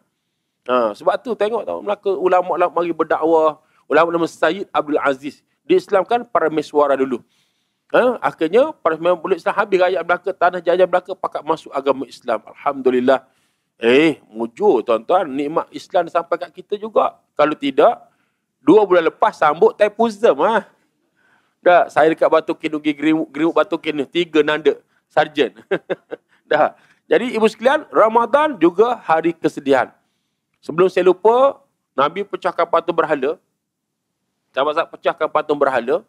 Sebab tu tengok tahu Melaka ulama mari berdakwah, ulama Sayyid Abdul Aziz diislamkan para mesyuara dulu. Akhirnya para mesyuara Islam habis rakyat Melaka, tanah jajah Melaka pakat masuk agama Islam. Alhamdulillah. Mujur tuan-tuan, nikmat Islam sampai kat kita juga. Kalau tidak, 2 bulan lepas sambut Taipusam. Dah, saya dekat Batu Kin, Geribuk Batu Kin ni, 3 nanda sarjan. Dah. Jadi ibu sekalian, Ramadan juga hari kesedihan. Sebelum saya lupa, Nabi pecahkan patung berhala. Sahabat-sahabat pecahkan patung berhala.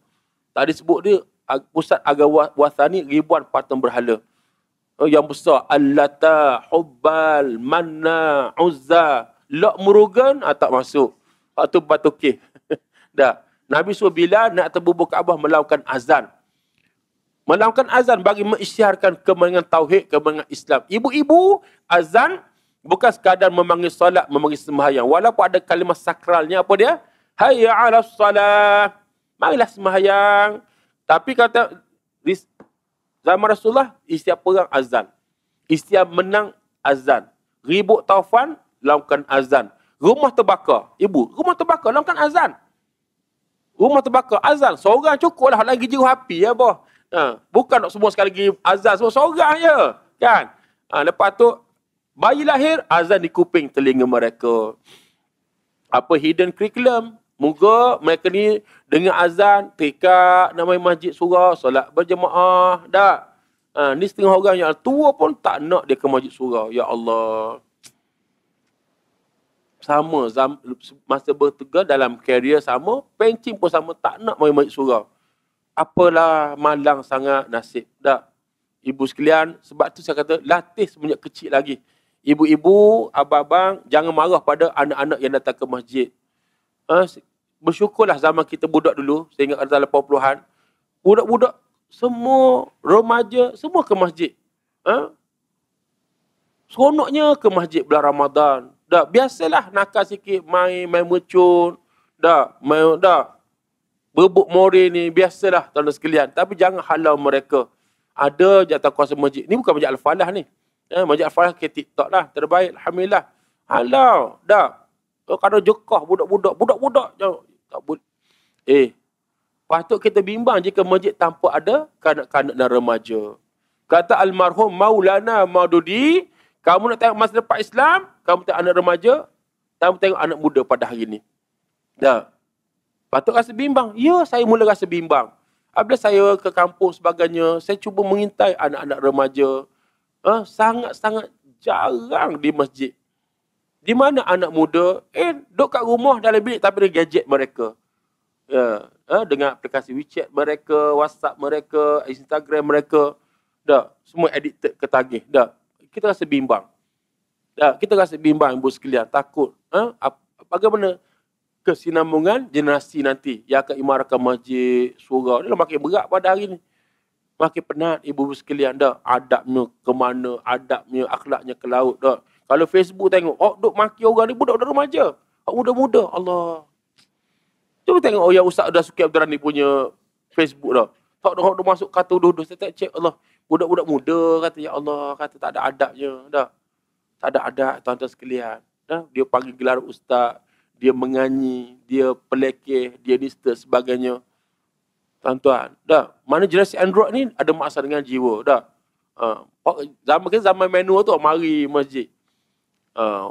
Tadi sebut dia, pusat agama wasani ribuan patung berhala. Yang besar, Al-Lata, Hubbal, Manna, Uzza, Lok Murugan, tak masuk. Patung Batu Kin. Dah. Nabi suruh Bilal nak terbubuh Kaabah melakukan azan. Melakukan azan bagi mengisytiharkan kemenangan tauhid, kemenangan Islam. Ibu-ibu, azan bukan sekadar memanggil solat, memanggil sembahyang. Walaupun ada kalimah sakralnya, apa dia? Hayya 'alas salat. Marilah sembahyang. Tapi kata di zaman Rasulullah, istiap perang azan. Istiap menang azan. Ribut taufan, lakukan azan. Rumah terbakar. Ibu, rumah terbakar, lakukan azan. Rumah terbakar, azan. Seorang cukup lah. Lagi jiru api ya, boh. Bukan nak semua sekali lagi azan. Semua seorang je. Kan? Lepas tu, bayi lahir, azan di kuping telinga mereka. Apa hidden curriculum. Moga mereka ni dengan azan, terikat, nak main masjid surau, solat berjemaah. Tak? Ni setengah orang yang tua pun tak nak dia ke masjid surau. Ya Allah. Sama, masa bertugas dalam karier sama, pencing pun sama, tak nak main masjid surau. Apalah malang sangat nasib. Tak? Ibu sekalian, sebab tu saya kata, latih semenjak kecil lagi. Ibu-ibu, abang-abang, jangan marah pada anak-anak yang datang ke masjid. Bersyukurlah zaman kita budak dulu, saya ingat dalam 80-an, budak-budak, semua remaja, semua ke masjid. Seronoknya ke masjid bulan Ramadan. Dah, biasalah nakal sikit, main mercun. Dah, berbuk more ni, biasalah tuan-tuan sekalian. Tapi jangan halau mereka. Ada jatah kuasa masjid. Ni bukan masjid Al-Falah ni. Masjid Al-Falah ke TikTok lah. Terbaik, Alhamdulillah. Halau, dah. Kalau jekah budak-budak. Tak boleh. Patut kita bimbang jika masjid tanpa ada kanak-kanak dan remaja. Kata almarhum Maulana Maududi, kamu nak tengok masa depan Islam, kamu tengok anak remaja, kamu tengok anak muda pada hari ini. Dah. Patut rasa bimbang. Ya, saya mula rasa bimbang. Apabila saya ke kampung sebagainya, saya cuba mengintai anak-anak remaja. Sangat-sangat jarang di masjid. Di mana anak muda, duduk kat rumah dalam bilik tapi ada gadget mereka. Dengan aplikasi WeChat mereka, WhatsApp mereka, Instagram mereka. Dah, semua addicted ketagih. Dah, kita rasa bimbang. Dah, kita rasa bimbang ibu sekalian, takut. Bagaimana kesinambungan generasi nanti yang akan imarahkan masjid, surau. Dia makin berat pada hari ni. Makin penat ibu-ibu sekalian. Dah, adabnya ke mana, adabnya, akhlaknya ke laut. Dah. Kalau Facebook tengok, duk maki orang ni budak-budak remaja. Muda-muda, Allah. Cuba tengok yang Ustaz dah Suki Abdul Rani punya Facebook dah. Tak duk masuk kata duduk. Saya tak cek, Allah. Budak-budak muda kata, ya Allah. Kata tak ada adabnya. Dah. Tak ada adab, tuan-tuan sekalian. Dah. Dia panggil gelar Ustaz. Dia menyanyi. Dia pelekeh. Dia nista sebagainya. Tuan-tuan. Dah. Mana generasi Android ni ada masalah dengan jiwa. Dah. Zaman manual tu, mari masjid.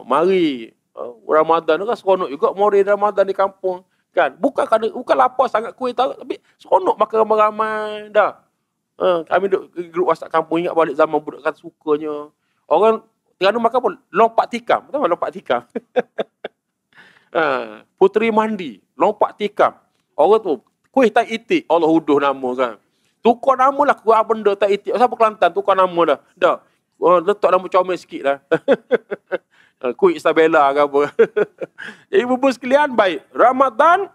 Mari Ramadan tu kan seronok juga mori Ramadan di kampung kan, bukan lapar sangat kuih tahu, tapi seronok makan ramai-ramai dah. Kami duduk grup WhatsApp kampung, ingat balik zaman budak kata sukanya orang Terengganu makan pun lompat tikam, tahu tak lompat tikam? Puteri mandi lompat tikam, orang tu kuih tak itik, Allah huduh nama kan, tukar nama lah kuih benda tak itik, siapa Kelantan tukar nama dah letak nama comel sikit lah. Queen Isabella ke apa. Ibu-ibu sekalian, baik. Ramadan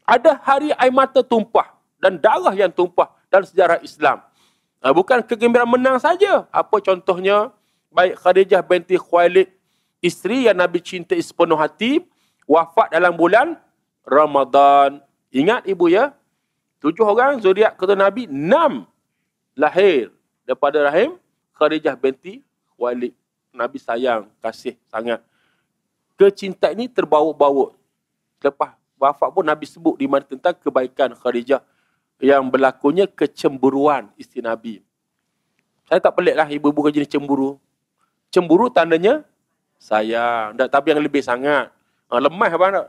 ada hari air mata tumpah dan darah yang tumpah dalam sejarah Islam. Bukan kegembiraan menang saja. Apa contohnya? Baik Khadijah binti Khuwailid, isteri yang Nabi cintai sepenuh hati, wafat dalam bulan Ramadan. Ingat ibu ya, 7 orang zodiak keturunan Nabi, 6 lahir daripada rahim Khadijah binti Khuwailid. Nabi sayang, kasih sangat. Kecintaan ini terbawa-bawa. Lepas wafat pun Nabi sebut di mana tentang kebaikan Khadijah yang berlakunya kecemburuan isteri Nabi. Saya tak pelik lah ibu-ibu jenis cemburu. Cemburu tandanya sayang. Tapi yang lebih sangat. Lemah apa nak?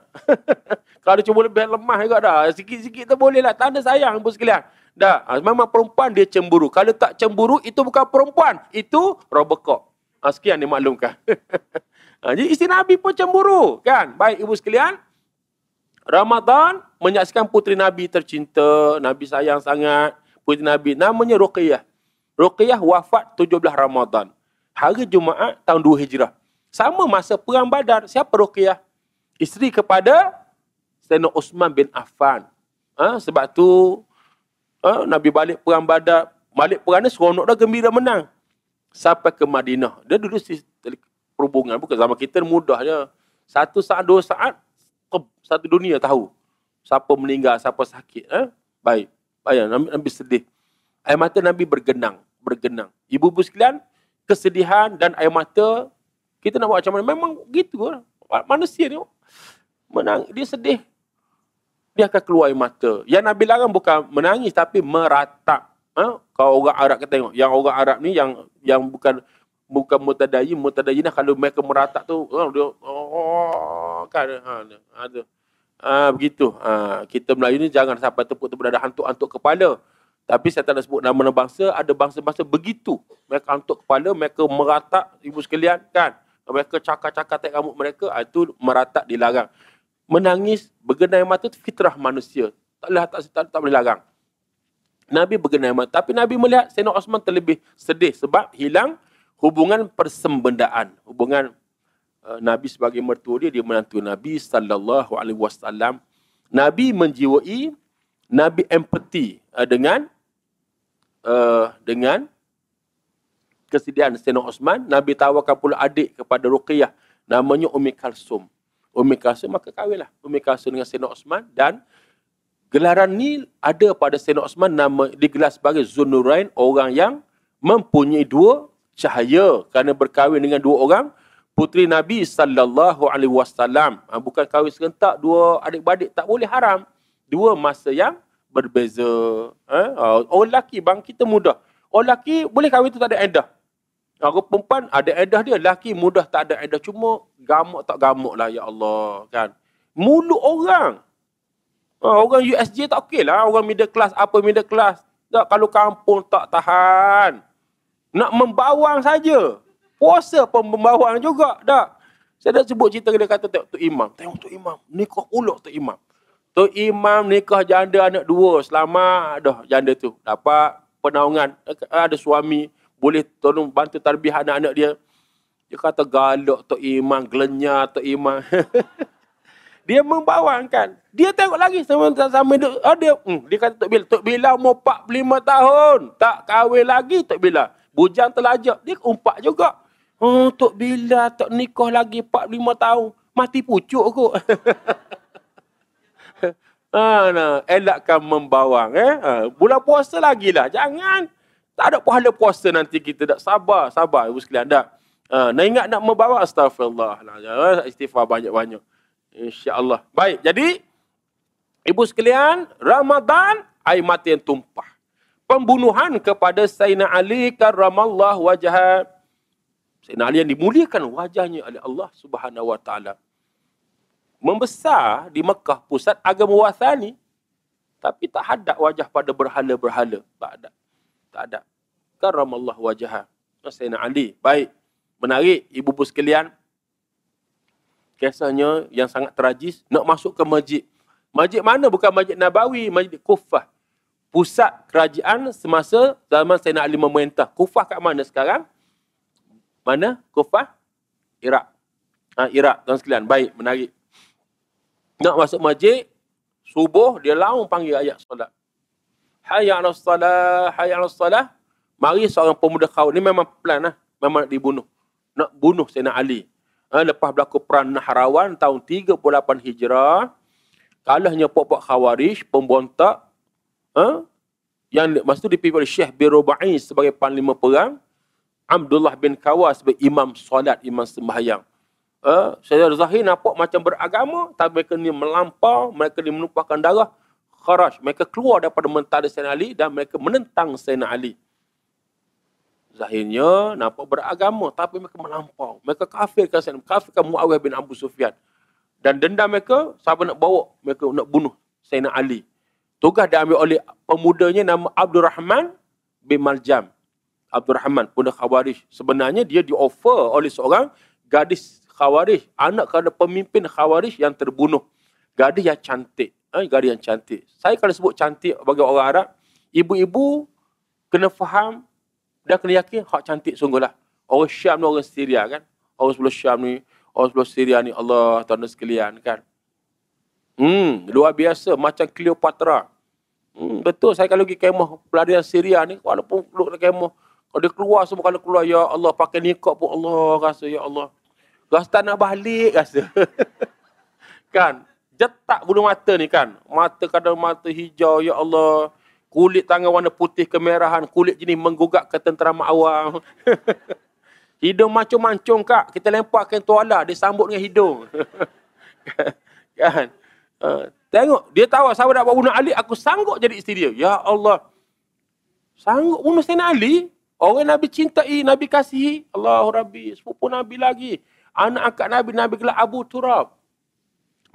Kalau ada cemburu lebih lemah juga dah. Sikit-sikit tu boleh lah. Tanda sayang ibu sekalian. Dah, memang perempuan dia cemburu. Kalau tak cemburu, itu bukan perempuan. Itu robokok. Sekian dimaklumkan. Jadi isteri Nabi pun cemburu. Kan? Baik ibu sekalian. Ramadan menyaksikan puteri Nabi tercinta. Nabi sayang sangat. Puteri Nabi namanya Ruqayyah. Ruqayyah wafat 17 Ramadan. Hari Jumaat tahun 2 Hijrah. Sama masa Perang Badar. Siapa Ruqayyah? Isteri kepada Sayyidina Uthman bin Affan. Sebab tu Nabi balik Perang Badar. Balik perang ni seronok dah, gembira menang. Sampai ke Madinah. Dia dulu perhubungan. Bukan zaman kita mudah je. 1 saat, 2 saat. Satu dunia tahu. Siapa meninggal, siapa sakit. Baik. Bayang, Nabi sedih. Air mata Nabi bergenang. Ibu-ibu sekalian, kesedihan dan air mata, kita nak buat macam mana? Memang gitu. Manusia ni menang, dia sedih. Dia akan keluar air mata. Yang Nabi larang bukan menangis, tapi meratap. Kalau orang Arab kita tengok. Yang orang Arab ni, yang bukan mutadayin. Mutadayin kalau mereka meratap tu, dia, kan, ada. Begitu. Kita Melayu ni jangan sampai tepuk-tepuk dada, hantuk-hantuk kepala. Tapi saya tak nak sebut nama bangsa, ada bangsa-bangsa begitu. Mereka hantuk kepala, mereka meratap, ibu sekalian, kan. Mereka cakar-cakar tak rambut mereka, itu meratap dilarang. Menangis, bergenang air mata itu fitrah manusia. Tak boleh larang. Nabi bergenang air mata. Tapi Nabi melihat Sayyidina Osman terlebih sedih sebab hilang hubungan persembendaan. Hubungan Nabi sebagai mertua dia menantu Nabi SAW. Nabi menjiwai, Nabi empati dengan kesedihan Sayyidina Osman. Nabi tawarkan pula adik kepada Ruqayyah, namanya Ummi Kalsum. Ummi Kalsum, maka kahwinlah Ummi Kalsum dengan Sayyidina Osman. Dan gelaran ni ada pada Sayyidina Osman, nama digelar sebagai Zunnurain, orang yang mempunyai 2 cahaya kerana berkahwin dengan 2 orang puteri Nabi SAW. Bukan kahwin serentak 2 adik-beradik, tak boleh, haram. 2 masa yang berbeza. Orang lelaki bang kita mudah. Orang lelaki boleh kahwin tu tak ada iddah. Orang perempuan ada iddah dia. Lelaki mudah tak ada iddah. Cuma gamuk tak gamuk lah, ya Allah. Kan? Mulut orang. Orang USJ tak okey lah. Orang middle class, apa middle class. Tak, kalau kampung tak tahan. Nak membawang saja. Puasa pun membawang juga. Tak. Saya dah sebut cerita, dia kata tengok Tok Imam. Tengok Tok Imam. Nikah pula Tok Imam. Tok Imam nikah janda anak 2. Selamat dah janda tu. Dapat penaungan. Ada suami. Boleh tolong bantu tarbiyah anak-anak dia. Dia kata galak Tok Imam. Gelenyar Tok Imam. Dia membawangkan. Dia tengok lagi sama dia kata Tok Bila umur 45 tahun. Tak kahwin lagi Tok Bila. Bujang terlajak. Dia umpak juga. Tok Bila tak nikah lagi 45 tahun. Mati pucuk kot. Elakkan membawang. Bulan puasa lagi lah. Jangan. Tak ada pahala puasa nanti kita. Tak sabar. Ibu sekalian. Tak. Nak ingat nak membawang. Astaghfirullah. Istighfar banyak-banyak. InsyaAllah. Baik. Jadi. Ibu sekalian. Ramadan. Air mata yang tumpah. Pembunuhan kepada Sayyidina Ali karramallahu wajhah. Sayyidina Ali yang dimuliakan wajahnya oleh Allah Subhanahu wa taala. Membesar di Mekah, pusat agama Wathani, tapi tak hadap wajah pada berhala-berhala. Tak ada. Karramallahu wajhah. Sayyidina Ali. Baik. Menarik ibu-ibu sekalian. Kisahnya yang sangat tragis, nak masuk ke masjid. Masjid mana? Bukan Masjid Nabawi, Masjid Kufah. Pusat kerajaan semasa zaman Sayyidina Ali memerintah. Kufah kat mana sekarang? Mana? Kufah? Iraq. Iraq, tuan sekalian. Baik, menarik. Nak masuk masjid, subuh, dia langsung panggil ayat solat. Hayya 'alas salah, hayya 'alas salah. Mari seorang pemuda Khawarij, ni memang plan lah. Memang nak dibunuh. Nak bunuh Sayyidina Ali. Lepas berlaku perang Nahrawan tahun 38 Hijrah, kalahnya pokok Khawarij, pemberontak, yang masa tu dipimpin oleh Syekh bin Rubai sebagai panglima perang, Abdullah bin Kawas sebagai imam solat, imam sembahyang. Saya Zahir nampak macam beragama, tapi mereka ni melampau, mereka ni menumpahkan darah, kharaj. Mereka keluar daripada mentari Sayyidina Ali dan mereka menentang Sayyidina Ali. Zahirnya nampak beragama, tapi mereka melampau. Mereka kafirkan Sayyidina, kafirkan Muawiyah bin Abu Sufyan. Dan dendam mereka, siapa nak bawa, mereka nak bunuh Sayyidina Ali. Tugas diambil oleh pemudanya nama Abdul Rahman bin Maljam. Abdul Rahman, pemuda Khawarij. Sebenarnya dia di-offer oleh seorang gadis Khawarij, anak kepada pemimpin Khawarij yang terbunuh. Gadis yang cantik. Gadis yang cantik. Saya kalau sebut cantik bagi orang Arab, ibu-ibu kena faham dan kena yakin hak cantik sungguhlah. Orang Syam ni orang Syria kan. Orang sebelah Syam ni, orang sebelah Syria ni, Allah tuan-tuan sekalian kan. Luar biasa, macam Cleopatra. Betul, saya kalau pergi kemah pelarian Syria ni, walaupun duduk dalam kemah, kalau dia keluar semua, kalau keluar, ya Allah, pakai niqab pun, Allah rasa, ya Allah. Rasa tak nak balik rasa. Kan? Jetak bulu mata ni kan. Mata kadang mata hijau, ya Allah. Kulit tangan warna putih kemerahan. Kulit jenis menggugak ketenteraman awam. Hidung mancung-mancung kak. Kita lemparkan tuala, dia sambut dengan hidung. Kan? Tengok, dia tahu siapa nak bunuh Ali, aku sanggup jadi isteri dia. Ya Allah. Sanggup bunuh Sayyidina Ali? Orang Nabi cintai, Nabi kasihi. Allahu Rabbi, sepupu Nabi lagi. Anak angkat Nabi, Nabi gelar Abu Turab.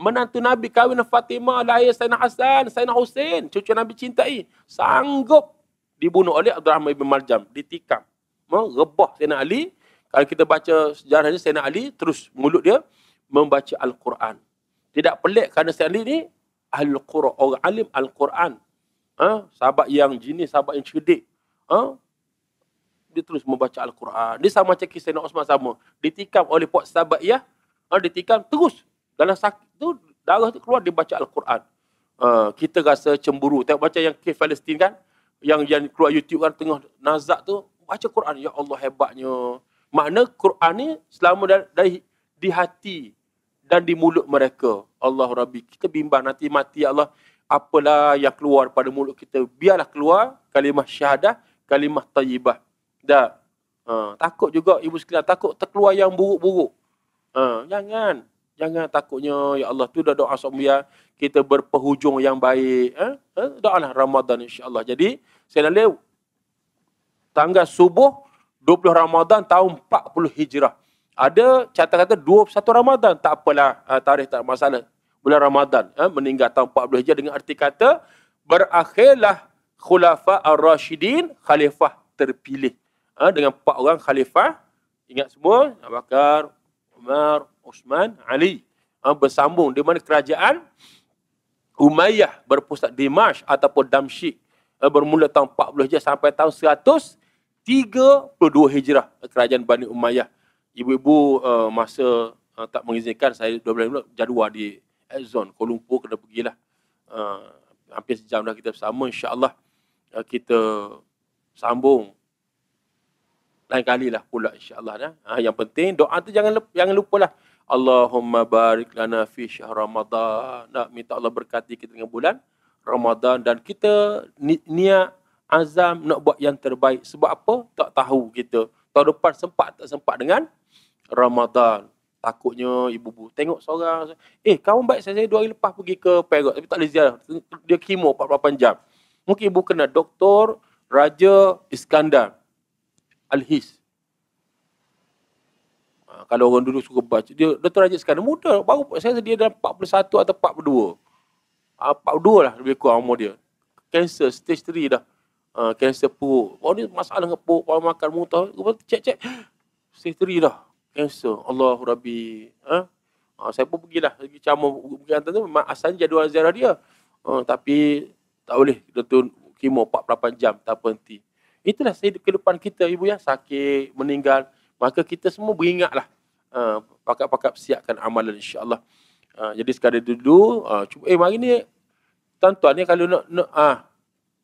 Menantu Nabi kahwin Fatimah, lahir Sayyidina Hasan, Sayyidina Husain, cucu Nabi cintai. Sanggup dibunuh oleh Abdul Rahman bin Maljam, ditikam. Rebah Sayyidina Ali. Kalau kita baca sejarahnya, Sayyidina Ali, terus mulut dia membaca Al-Quran. Tidak pelik kerana Sayyidina Ali ni Ahlul Quran, orang alim Al-Quran. Sahabat yang jenis, sahabat yang cerdik. Dia terus membaca Al-Quran. Dia sama macam kisah Sayyidina Osman sama. Ditikam oleh Pok Sabaiyah. Ditikam terus. Dalam sakit tu, darah tu keluar, dia baca Al-Quran. Kita rasa cemburu. Tengok baca yang kes Palestin kan. Yang keluar YouTube kan, tengah nazak tu. Baca Quran. Ya Allah, hebatnya. Makna Quran ni selama dari di hati dan di mulut mereka. Allah Rabbi. Kita bimbang nanti mati, ya Allah. Apalah yang keluar pada mulut kita. Biarlah keluar kalimah syahadah, kalimah tayyibah. Dah. Takut juga ibu sekalian, takut terkeluar yang buruk-buruk. Jangan takutnya, ya Allah, tu dah doa supaya kita berpenghujung yang baik. Doalah Ramadan insya-Allah. Jadi, saya nak tanggal subuh 20 Ramadan tahun 40 Hijrah. Ada kata 21 Ramadan, tak apalah, tarikh tak masalah. Bulan Ramadan, meninggal tahun 40 Hijrah dengan arti kata berakhirlah Khulafa Ar-Rashidin, khalifah terpilih. Dengan 4 orang khalifah, ingat semua, Abu Bakar, Umar, Uthman, Ali. Bersambung di mana kerajaan Umayyah berpusat di Dimashq ataupun Damsyik. Bermula tahun 40 Hijrah sampai tahun 132 Hijrah. Kerajaan Bani Umayyah. Ibu-ibu masa tak mengizinkan saya 12 bulan jadual di Exxon, Kuala Lumpur, kena pergilah. Hampir sejam dah kita bersama. InsyaAllah kita sambung lain kali lah pula insyaAllah. Yang penting doa tu jangan lupalah. Allahumma barik lana fi syahr Ramadan. Nak minta Allah berkati kita dengan bulan Ramadan. Dan kita niat azam nak buat yang terbaik. Sebab apa? Tak tahu kita. Tahun depan sempat tak sempat dengan Ramadan. Takutnya ibu-ibu tengok seorang. Kawan baik saya 2 hari lepas pergi ke Perak. Tapi tak boleh ziarah. Dia kemo 48 jam. Mungkin ibu kena Dr. Raja Iskandar Al-His. Kalau orang dulu suka baca, dia Dr. Raja Iskandar muda, baru saya dia dalam 41 atau 42. 42 lah lebih kurang umur dia. Kanser stage 3 dah. Kanser perut. Ni masalah dengan perut, pola makan, muntah. Cek. Stage 3 dah. Kanser. Allahu Rabbi. Saya pun pergilah. Pergi camar pergi tu, memang asalnya jadual ziarah dia. Tapi tak boleh. Dia tu kemo 48 jam, tak berhenti. Itulah kehidupan kita, ibu ya. Sakit, meninggal. Maka kita semua beringatlah. pakat-pakat siapkan amalan insya-Allah. Jadi sekadar dulu, cuba mari ni tuan-tuan ni kalau nak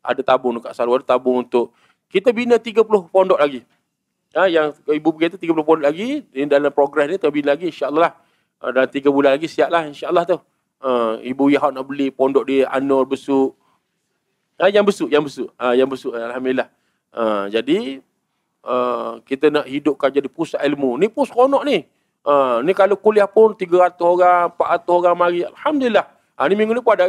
ada tabung dekat Sarawak, ada tabung untuk kita bina 30 pondok lagi. Yang ibu berkata 30 pondok lagi, dalam progres ni terbina lagi insya-Allah lah. Dalam 3 bulan lagi siaplah insya-Allah tu. Ibu yang nak beli pondok di Anur Besuk. Yang besuk alhamdulillah. Jadi kita nak hidupkan jadi pusat ilmu. Ni pun seronok ni. Ni kalau kuliah pun 300 orang, 400 orang mari. Alhamdulillah. Ni minggu ni pun ada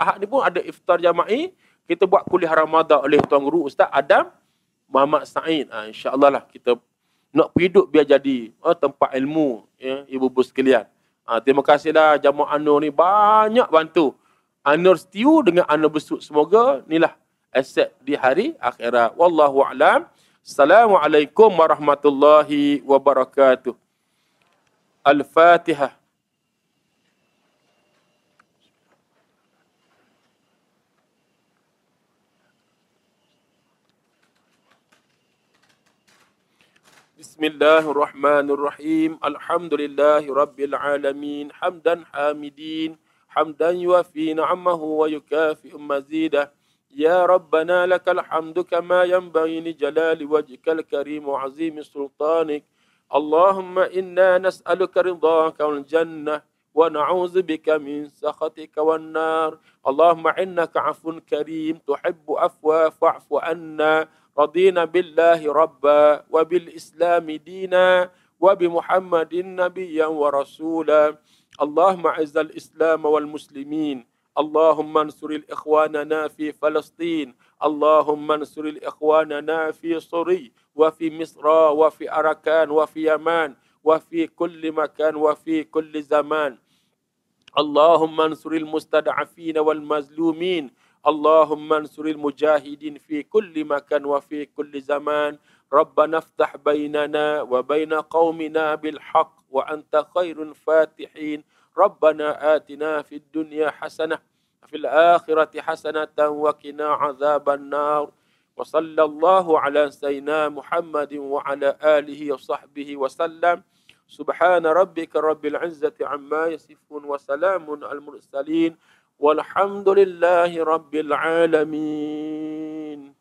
Ahad ni pun ada iftar jama'i. Kita buat kuliah Ramadan oleh Tuan Guru Ustaz Adam Muhammad Said. InsyaAllah lah kita nak hidup biar jadi tempat ilmu, ya, ibu-ibu sekalian. Terima kasihlah jamaah Anur ni banyak bantu. Anur setiu dengan Anur Besuk. Semoga inilah aset di hari akhirat. Wallahu a'lam. Assalamualaikum warahmatullahi wabarakatuh. Al-Fatihah. Bismillahirrahmanirrahim. Alhamdulillahi rabbil alamin. Hamdan hamidin. Hamdan yuafi na'amahu wa yukafi'u mazidah. Ya Rabbana lakal hamdu kama yanbaghi li jalali wajhikal karim wa azimi sultanik. Allahumma inna nas'aluka ridhaka wal jannah wa na'udzu bika min sakhatika wan nar. Allahumma innaka 'afun karim tuhibbu afwa fa'fu anna. رضينا بالله ربا وبالإسلام دينا وبمحمد نبيا ورسولا. اللهم أعز الإسلام والمسلمين. اللهم انصر إخواننا في فلسطين. اللهم انصر إخواننا في سوريا وفي مصر وفي أراكان وفي يمن وفي كل مكان وفي كل زمان. اللهم انصر المستضعفين والمظلومين. اللهم انصر المجاهدين في كل مكان وفي كل زمان. ربنا افتح بيننا وبين قومنا بالحق وأنت خير الفاتحين. ربنا آتنا في الدنيا حسنة وفي الآخرة حسنة وقنا عذاب النار. وصلى الله على سيدنا محمد وعلى آله وصحبه وسلم. سبحان ربك رب العزة عما يصفون وسلام على المرسلين والحمد لله رب العالمين.